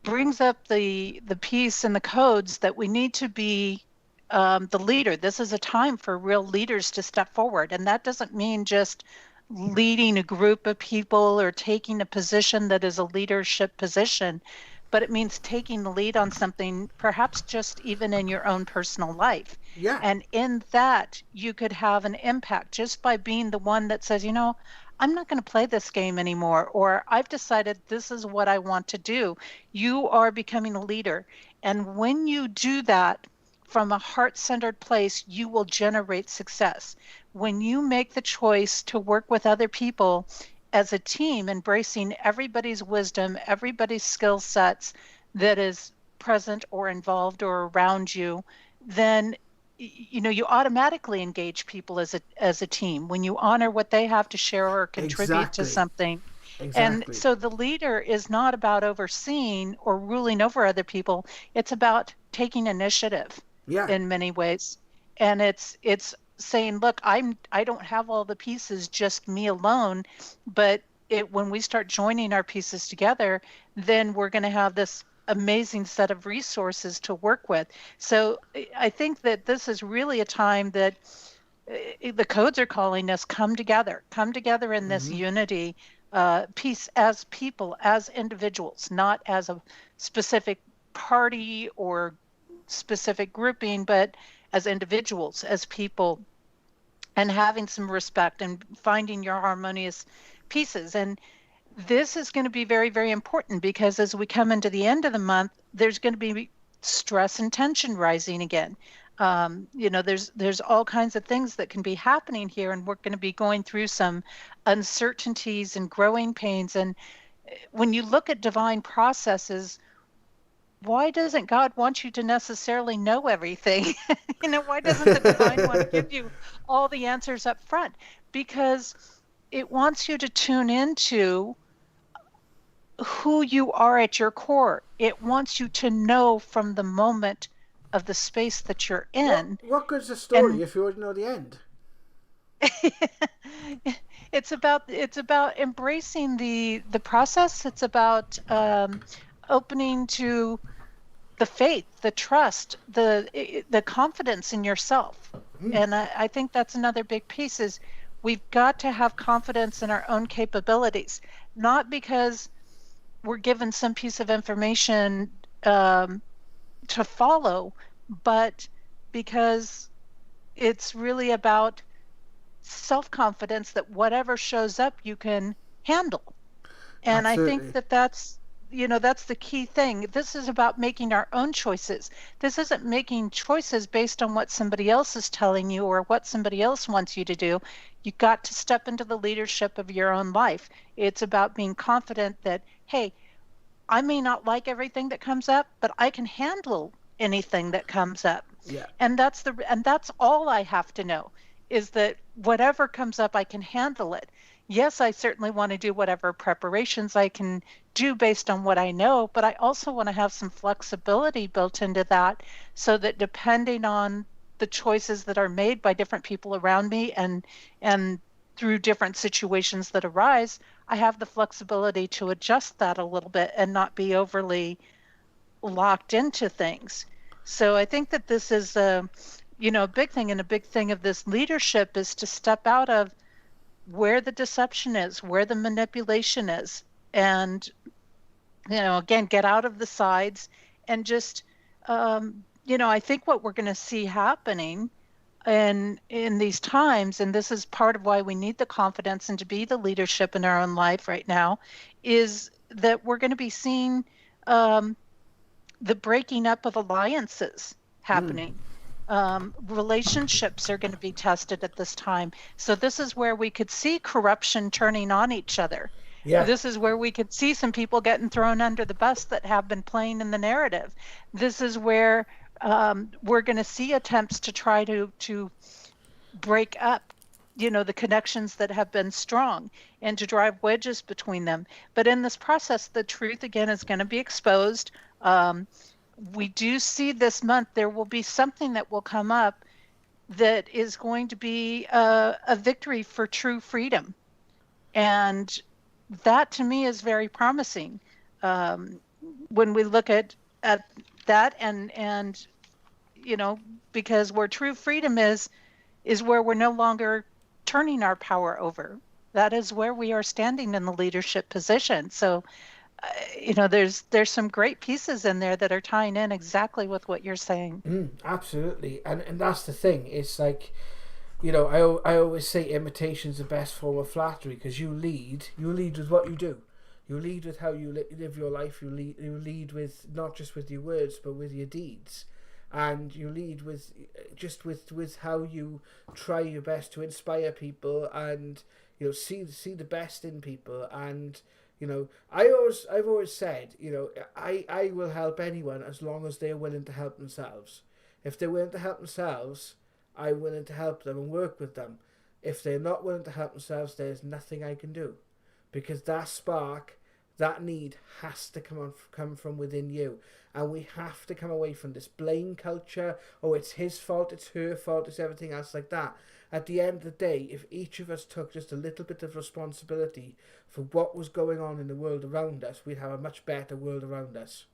brings up the piece and the codes that we need to be the leader. This is a time for real leaders to step forward, and that doesn't mean just leading a group of people or taking a position that is a leadership position, but it means taking the lead on something, perhaps just even in your own personal life. Yeah. And in that, you could have an impact just by being the one that says, you know, I'm not going to play this game anymore, or I've decided this is what I want to do. You are becoming a leader. And when you do that from a heart-centered place, you will generate success. When you make the choice to work with other people as a team, embracing everybody's wisdom, everybody's skill sets that is present or involved or around you, then you know, you automatically engage people as a team when you honor what they have to share or contribute to something. And so the leader is not about overseeing or ruling over other people. It's about taking initiative in many ways. And it's saying, look, I don't have all the pieces, just me alone, but when we start joining our pieces together, then we're going to have this amazing set of resources to work with. So I think that this is really a time that the codes are calling us come together in this unity, peace as people, as individuals, not as a specific party or specific grouping, but as individuals, as people, and having some respect and finding your harmonious pieces. And this is going to be very, very important, because as we come into the end of the month, there's going to be stress and tension rising again. You know, there's all kinds of things that can be happening here, and we're going to be going through some uncertainties and growing pains. And when you look at divine processes, why doesn't God want you to necessarily know everything? You know, why doesn't the divine want to give you all the answers up front? Because it wants you to tune into who you are at your core. It wants you to know from the moment of the space that you're in. What good's the story if you already know the end? It's about embracing the process. It's about opening to the faith, the trust, the confidence in yourself. And I think that's another big piece, is we've got to have confidence in our own capabilities, not because we're given some piece of information to follow, but because it's really about self-confidence that whatever shows up, you can handle. And absolutely. I think that's the key thing. This is about making our own choices. This isn't making choices based on what somebody else is telling you or what somebody else wants you to do. You've got to step into the leadership of your own life. It's about being confident that, hey, I may not like everything that comes up, but I can handle anything that comes up. Yeah. And that's all I have to know, is that whatever comes up, I can handle it. Yes, I certainly want to do whatever preparations I can do based on what I know, but I also want to have some flexibility built into that, so that depending on the choices that are made by different people around me, and through different situations that arise, I have the flexibility to adjust that a little bit and not be overly locked into things. So I think that this is a big thing, and a big thing of this leadership is to step out of where the deception is, where the manipulation is, and again, get out of the sides, and just I think what we're going to see happening in these times, and this is part of why we need the confidence and to be the leadership in our own life right now, is that we're going to be seeing the breaking up of alliances happening. Relationships are going to be tested at this time. So this is where we could see corruption turning on each other. Yeah. This is where we could see some people getting thrown under the bus that have been playing in the narrative. This is where we're going to see attempts to try to break up the connections that have been strong, and to drive wedges between them. But in this process, the truth again is going to be exposed. We do see this month there will be something that will come up that is going to be a victory for true freedom, and that to me is very promising. When we look at that, and because where true freedom is where we're no longer turning our power over. That is where we are standing in the leadership position. So there's some great pieces in there that are tying in exactly with what you're saying. Absolutely. And that's the thing. It's like, I always say imitation's the best form of flattery, because you lead with what you do. You lead with how you live your life. You lead with not just with your words, but with your deeds. And you lead with how you try your best to inspire people, and see the best in people. And I've always said, I will help anyone as long as they're willing to help themselves. If they're willing to help themselves, I'm willing to help them and work with them. If they're not willing to help themselves, there's nothing I can do, because that spark, that need has to come from within you. And we have to come away from this blame culture. Oh, it's his fault, it's her fault, it's everything else like that. At the end of the day, if each of us took just a little bit of responsibility for what was going on in the world around us, we'd have a much better world around us.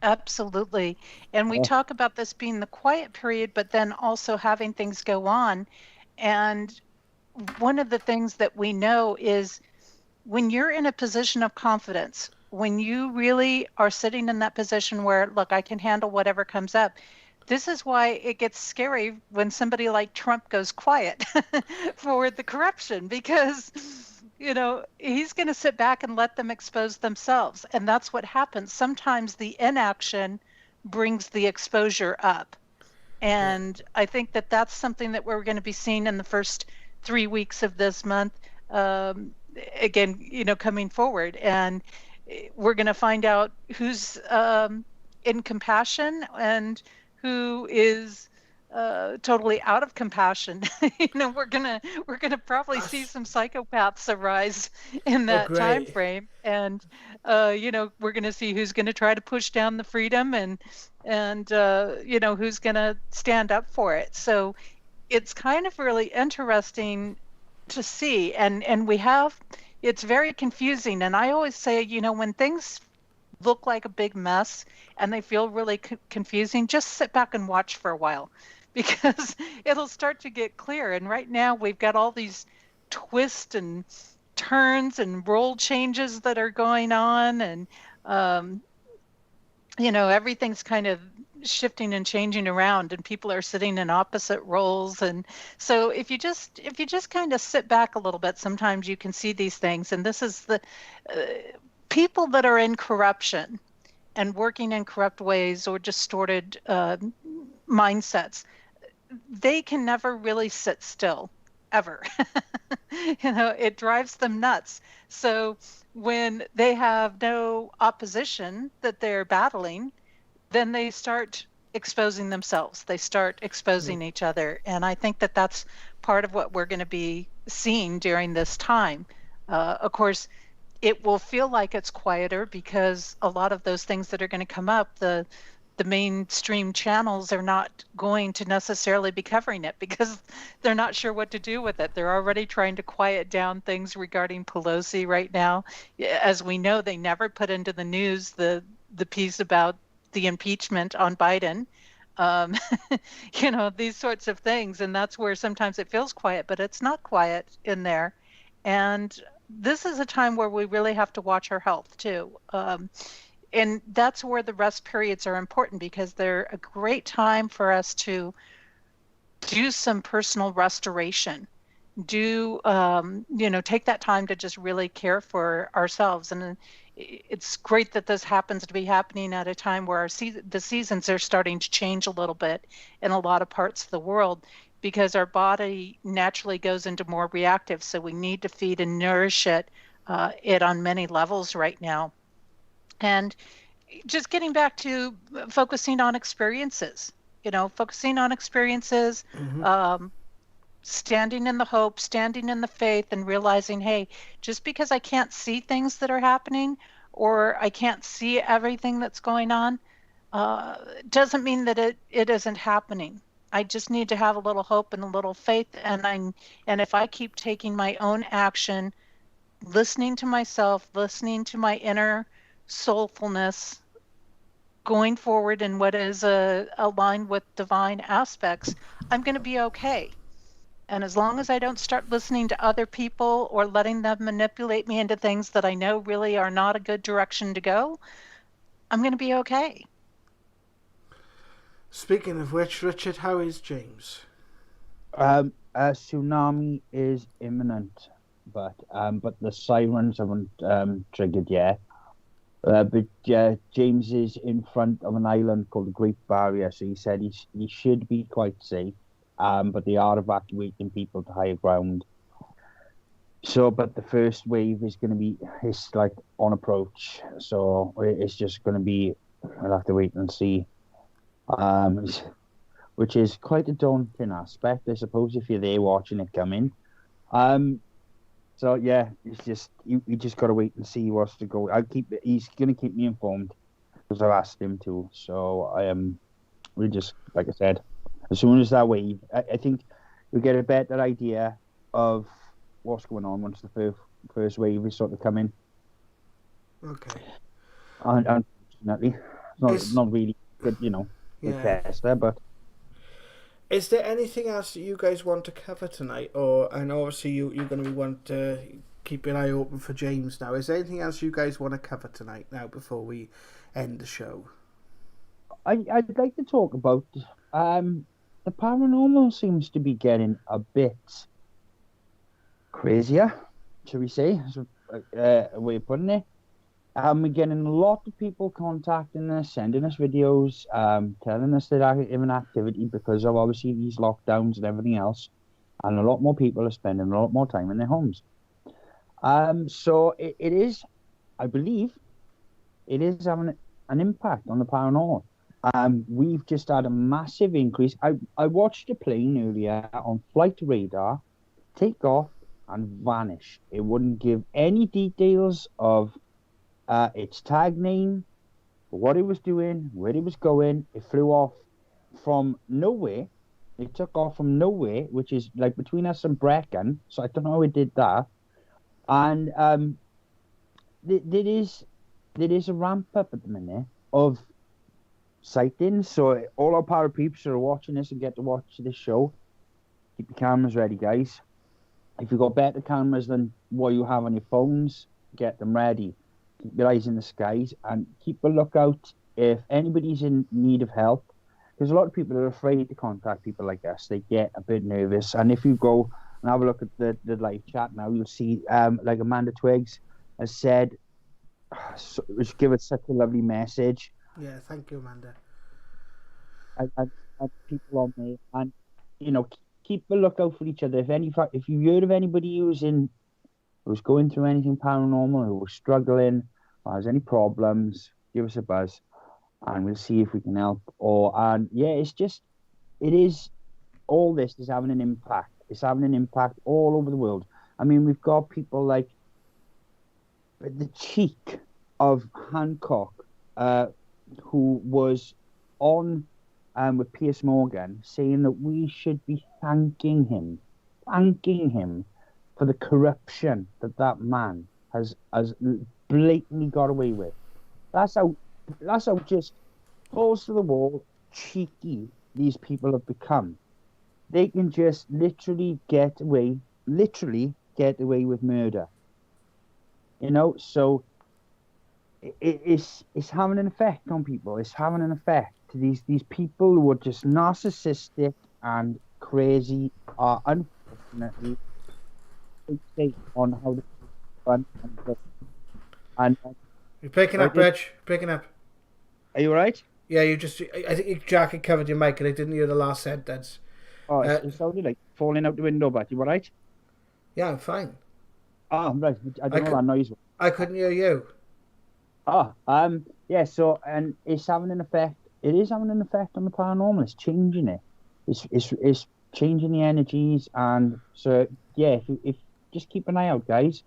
Absolutely. And we talk about this being the quiet period, but then also having things go on. And one of the things that we know is, when you're in a position of confidence, when you really are sitting in that position where, look, I can handle whatever comes up. This is why it gets scary when somebody like Trump goes quiet for the corruption, because, he's going to sit back and let them expose themselves. And that's what happens. Sometimes the inaction brings the exposure up. And I think that that's something that we're going to be seeing in the first 3 weeks of this month. Again, coming forward, and we're going to find out who's in compassion and who is totally out of compassion. We're gonna probably see some psychopaths arise in that time frame, and we're gonna see who's gonna try to push down the freedom, and who's gonna stand up for it. So it's kind of really interesting to see, and it's very confusing. And I always say, when things look like a big mess and they feel really confusing, just sit back and watch for a while, because it'll start to get clear. And right now we've got all these twists and turns and role changes that are going on, and everything's kind of shifting and changing around, and people are sitting in opposite roles. And so if you just kind of sit back a little bit, sometimes you can see these things. And this is the people that are in corruption and working in corrupt ways or distorted mindsets. They can never really sit still, ever. It drives them nuts. So when they have no opposition that they're battling, then they start exposing themselves. They start exposing each other. And I think that that's part of what we're going to be seeing during this time. Of course, it will feel like it's quieter because a lot of those things that are going to come up, the mainstream channels are not going to necessarily be covering it because they're not sure what to do with it. They're already trying to quiet down things regarding Pelosi right now. As we know, they never put into the news the piece about the impeachment on Biden. These sorts of things. And that's where sometimes it feels quiet, but it's not quiet in there. And this is a time where we really have to watch our health too. And that's where the rest periods are important because they're a great time for us to do some personal restoration. Take that time to just really care for ourselves. And it's great that this happens to be happening at a time where the seasons are starting to change a little bit in a lot of parts of the world because our body naturally goes into more reactive. So we need to feed and nourish it on many levels right now. And just getting back to focusing on experiences, standing in the hope, standing in the faith, and realizing, hey, just because I can't see things that are happening or I can't see everything that's going on, doesn't mean that it isn't happening. I just need to have a little hope and a little faith. And if I keep taking my own action, listening to myself, listening to my inner soulfulness, going forward in what is aligned with divine aspects, I'm going to be okay. And as long as I don't start listening to other people or letting them manipulate me into things that I know really are not a good direction to go, I'm going to be okay. Speaking of which, Richard, how is James? A tsunami is imminent, but the sirens haven't triggered yet. But James is in front of an island called the Great Barrier, so he said he should be quite safe. But they are evacuating people to higher ground. So, but the first wave is going to be like on approach. So it's just going to be, we'll have to wait and see. Which is quite a daunting aspect, I suppose, if you're there watching it come in. So yeah, it's just we just got to wait and see what's to go. He's going to keep me informed because I've asked him to. So we just, like I said, as soon as that wave, I think we get a better idea of what's going on once the first wave is sort of coming. Okay. And unfortunately, not really good, tester, but. Is there anything else that you guys want to cover tonight? And obviously you're going to want to keep an eye open for James now. Is there anything else you guys want to cover tonight now before we end the show? I'd like to talk about the paranormal seems to be getting a bit crazier, shall we say? A way of putting it. We're getting a lot of people contacting us, sending us videos, telling us they're having activity because of obviously these lockdowns and everything else. And a lot more people are spending a lot more time in their homes. So it is, I believe, it is having an impact on the paranormal. We've just had a massive increase. I watched a plane earlier on flight radar take off and vanish. It wouldn't give any details of its tag name, what it was doing, where it was going. It flew off from nowhere. It took off from nowhere, which is like between us and Brecon. So I don't know how it did that. And there is a ramp up at the minute of sightings. So all our para peeps who are watching this and get to watch this show, keep your cameras ready, guys. If you've got better cameras than what you have on your phones, get them ready. Keep your eyes in the skies and keep a lookout if anybody's in need of help. Because a lot of people are afraid to contact people like us. They get a bit nervous. And if you go and have a look at the live chat now, you'll see like Amanda Twiggs has said, which give it such a lovely message. Yeah, thank you, Amanda. And people on there, and keep a lookout for each other. If you heard of anybody who's going through anything paranormal, who was struggling, or has any problems, give us a buzz. and we'll see if we can help. And yeah, all this is having an impact. It's having an impact all over the world. I mean, we've got people like the cheek of Hancock, who was on with Piers Morgan, saying that we should be thanking him for the corruption that man has blatantly got away with. That's how just balls to the wall, cheeky these people have become. They can just literally get away with murder. So it's having an effect on people. It's having an effect. These people who are just narcissistic and crazy are unfortunately fixated on how to fun and You're picking up, Reg. Picking up. Are you all right? Yeah, I think Jack had covered your mic and I didn't hear the last sentence. Oh, it sounded like falling out the window, but you all right? Yeah, I'm fine. Oh, right. I don't know that noise. I couldn't hear you. Yeah, so, and it's having an effect. It is having an effect on the paranormal. It's changing it. It's changing the energies. And so, yeah, if just keep an eye out, guys.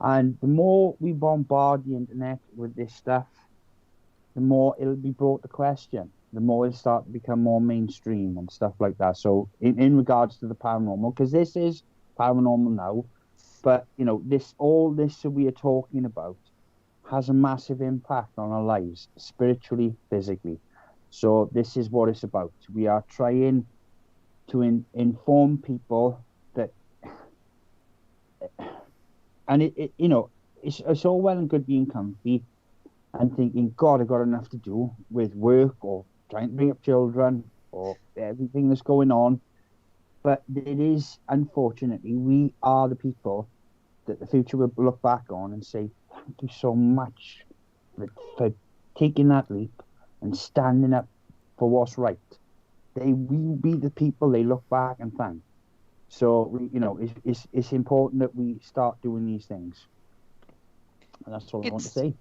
And the more we bombard the internet with this stuff, the more it'll be brought to question. The more it'll start to become more mainstream and stuff like that. So in regards to the paranormal, because this is paranormal now, but, all this that we are talking about has a massive impact on our lives, spiritually, physically. So this is what it's about. We are trying to inform people that, and it's all well and good being comfy and thinking, God, I've got enough to do with work or trying to bring up children or everything that's going on. But it is, unfortunately, we are the people that the future will look back on and say, thank you so much for taking that leap and standing up for what's right. They will be the people they look back and thank. So, it's important that we start doing these things. And that's all I want to say.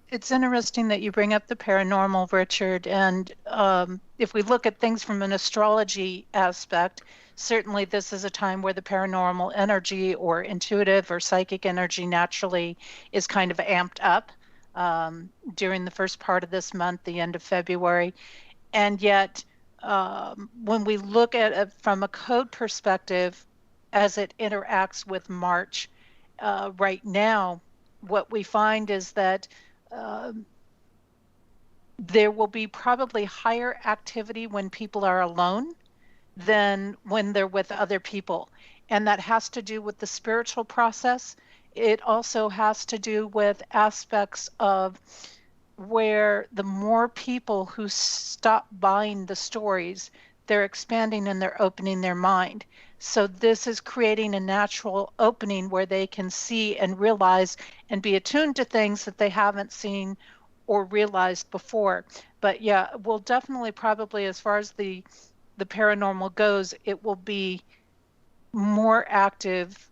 It's interesting that you bring up the paranormal, Richard. And if we look at things from an astrology aspect, certainly this is a time where the paranormal energy or intuitive or psychic energy naturally is kind of amped up during the first part of this month, the end of February. And yet, when we look at it from a code perspective, as it interacts with March right now, what we find is that there will be probably higher activity when people are alone than when they're with other people. And that has to do with the spiritual process. It also has to do with aspects of where the more people who stop buying the stories, they're expanding and they're opening their mind. So this is creating a natural opening where they can see and realize and be attuned to things that they haven't seen or realized before. But yeah, we'll definitely probably, as far as the paranormal goes, it will be more active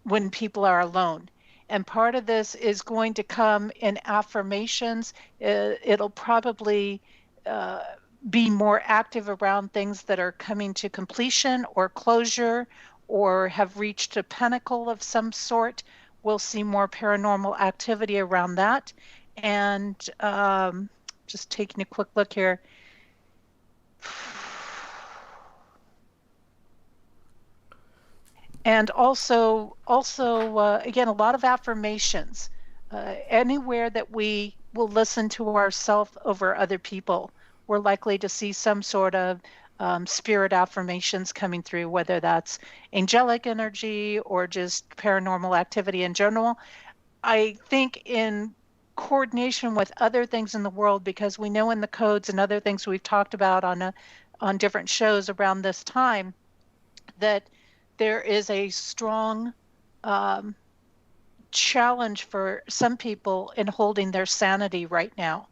when people are alone. And part of this is going to come in affirmations. It'll probably be more active around things that are coming to completion or closure or have reached a pinnacle of some sort. We'll see more paranormal activity around that. And just taking a quick look here. And also, again, a lot of affirmations. Anywhere that we will listen to ourselves over other people, we're likely to see some sort of spirit affirmations coming through, whether that's angelic energy or just paranormal activity in general. I think in coordination with other things in the world, because we know in the codes and other things we've talked about on different shows around this time, that there is a strong challenge for some people in holding their sanity right now.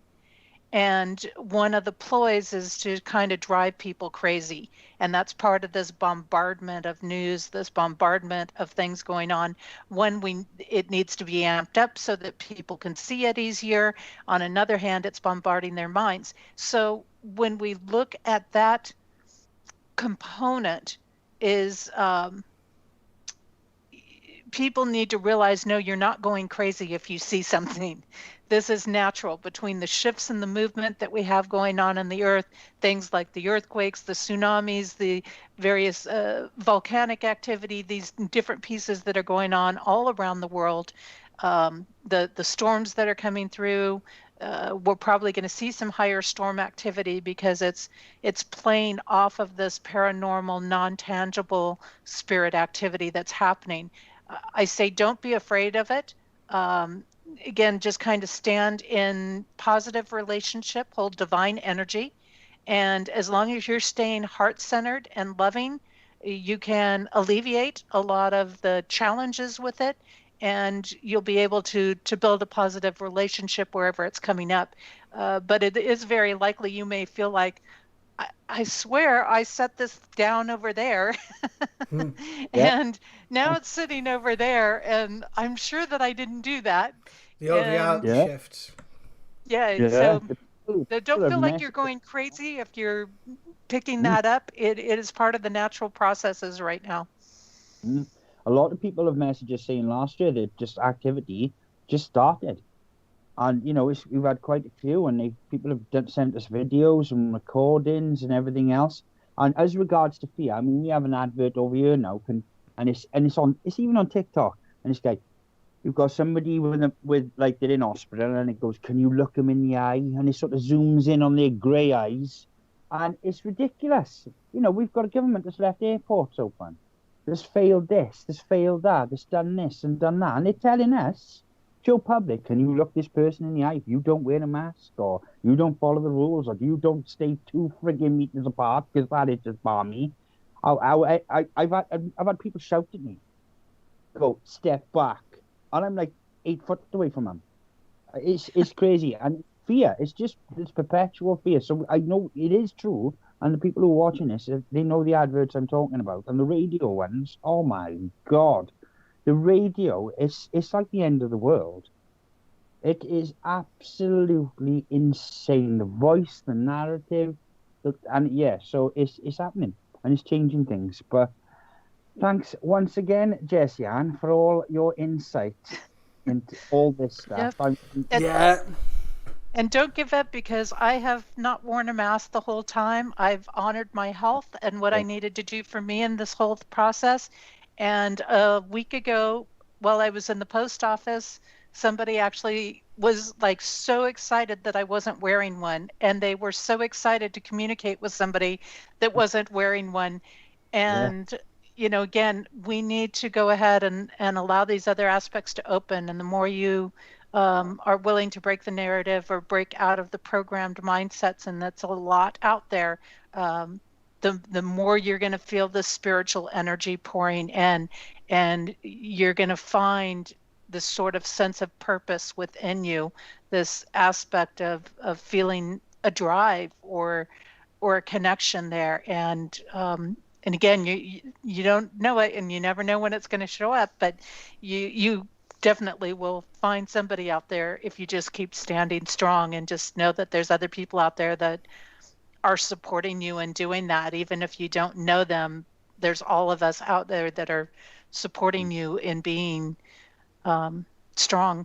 And one of the ploys is to kind of drive people crazy. And that's part of this bombardment of news, this bombardment of things going on. It needs to be amped up so that people can see it easier. On another hand, it's bombarding their minds. So when we look at that component is people need to realize, no, you're not going crazy if you see something. This is natural between the shifts in the movement that we have going on in the earth, things like the earthquakes, the tsunamis, the various volcanic activity, these different pieces that are going on all around the world, the storms that are coming through. We're probably going to see some higher storm activity because it's playing off of this paranormal, non-tangible spirit activity that's happening. I say don't be afraid of it. Again, just kind of stand in positive relationship, hold divine energy. And as long as you're staying heart-centered and loving, you can alleviate a lot of the challenges with it, and you'll be able to build a positive relationship wherever it's coming up. But it is very likely you may feel like, I swear I set this down over there and now it's sitting over there and I'm sure that I didn't do that. The old And reality shifts. so don't People have feel like messed you're going crazy if you're picking that up. It is part of the natural processes right now. A lot of people have messages saying last year that just activity just started. And, you know, we've had quite a few, and people have sent us videos and recordings and everything else. And as regards to fear, I mean, we have an advert over here now, and it's even on TikTok. And it's like, you've got somebody with like they're in hospital, and it goes, "Can you look them in the eye?" And it sort of zooms in on their grey eyes, and it's ridiculous. You know, we've got a government that's left airports open. That's failed this, that's failed that, that's done this and done that, and they're telling us, Joe Public, can you look this person in the eye if you don't wear a mask, or you don't follow the rules, or you don't stay 2 frigging meters apart, because that is just balmy. I've had people shout at me, go, step back. And I'm like 8 foot away from them. It's crazy. And fear, it's perpetual fear. So I know it is true. And the people who are watching this, they know the adverts I'm talking about. And the radio ones, oh my God. The radio, it's like the end of the world. It is absolutely insane. The voice, the narrative, so it's happening and it's changing things. But thanks once again, Jesse Ann, for all your insight into all this stuff. Yep. And don't give up, because I have not worn a mask the whole time. I've honored my health and what I needed to do for me in this whole process. And a week ago, while I was in the post office, somebody actually was like so excited that I wasn't wearing one. And they were so excited to communicate with somebody that wasn't wearing one. And, you know, again, we need to go ahead and allow these other aspects to open. And the more you are willing to break the narrative or break out of the programmed mindsets, and that's a lot out there, the more you're going to feel the spiritual energy pouring in, and you're going to find this sort of sense of purpose within you, this aspect of feeling a drive or a connection there. And again, you don't know it, and you never know when it's going to show up, but you definitely will find somebody out there if you just keep standing strong and just know that there's other people out there that are supporting you in doing that. Even if you don't know them, there's all of us out there that are supporting you in being strong.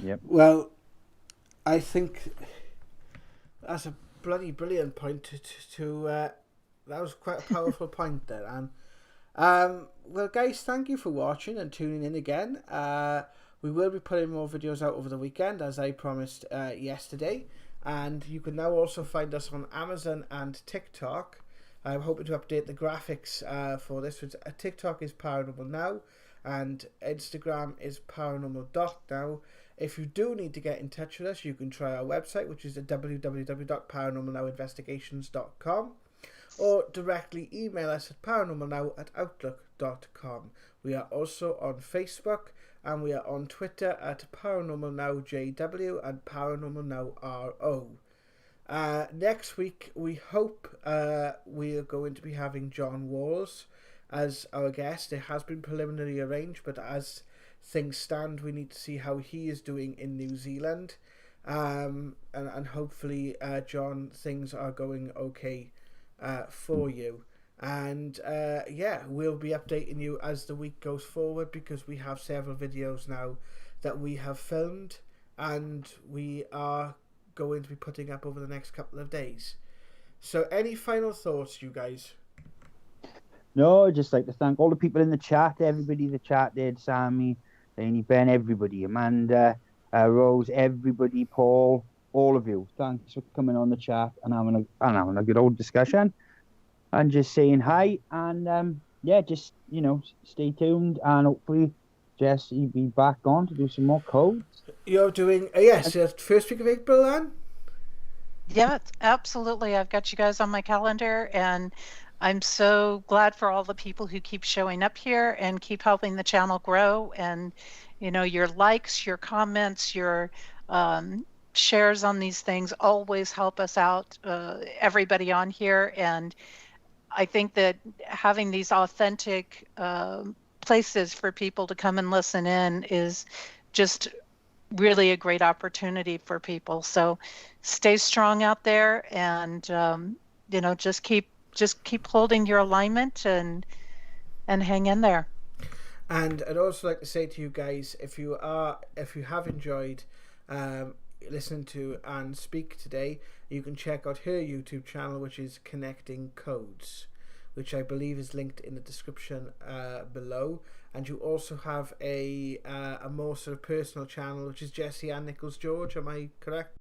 Yep. Well, I think that's a bloody brilliant point that was quite a powerful point there, Anne. Well, guys, thank you for watching and tuning in again. We will be putting more videos out over the weekend, as I promised yesterday. And you can now also find us on Amazon and TikTok. I'm hoping to update the graphics for this. TikTok is Paranormal Now, and Instagram is paranormal.now. If you do need to get in touch with us, you can try our website, which is at www.paranormalnowinvestigations.com. Or directly email us at paranormalnow@outlook.com. We are also on Facebook and we are on Twitter at ParanormalNowJW and ParanormalNowRO. Next week, we hope we are going to be having John Walls as our guest. It has been preliminarily arranged, but as things stand, we need to see how he is doing in New Zealand. And hopefully, John, things are going okay for you. And we'll be updating you as the week goes forward, because we have several videos now that we have filmed and we are going to be putting up over the next couple of days. So any final thoughts, you guys? No, I'd just like to thank all the people in the chat, everybody in the chat did, Sammy, Laney, Ben, everybody, Amanda, Rose, everybody, Paul, all of you. Thanks for coming on the chat and having a good old discussion and just saying hi. And just stay tuned, and hopefully Jesse be back on to do some more codes. You're doing first week of April, then? Yeah, absolutely. I've got you guys on my calendar, and I'm so glad for all the people who keep showing up here and keep helping the channel grow. And your likes, your comments, your shares on these things always help us out, everybody on here. And I think that having these authentic places for people to come and listen in is just really a great opportunity for people. So stay strong out there, and just keep holding your alignment and hang in there. And I'd also like to say to you guys, if you have enjoyed listening to Anne speak today, you can check out her YouTube channel, which is Connecting Codes, which I believe is linked in the description below. And you also have a more sort of personal channel, which is Jesse An Nichols George. Am I correct?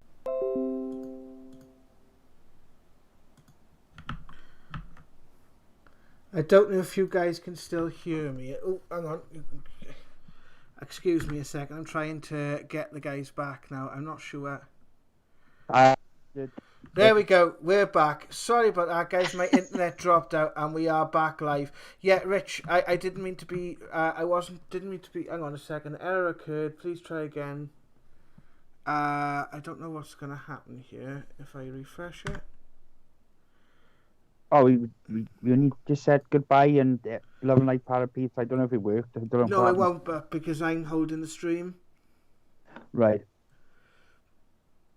I don't know if you guys can still hear me. Oh, hang on. Excuse me a second. I'm trying to get the guys back now. I'm not sure. There we go. We're back. Sorry about that, guys. My internet dropped out, and we are back live. Yeah, Rich, I didn't mean to be. Didn't mean to be. Hang on a second. Error occurred. Please try again. I don't know what's going to happen here if I refresh it. Oh, we only just said goodbye and love and light parapeats. I don't know if it worked. I don't know. No, it won't, but because I'm holding the stream. Right.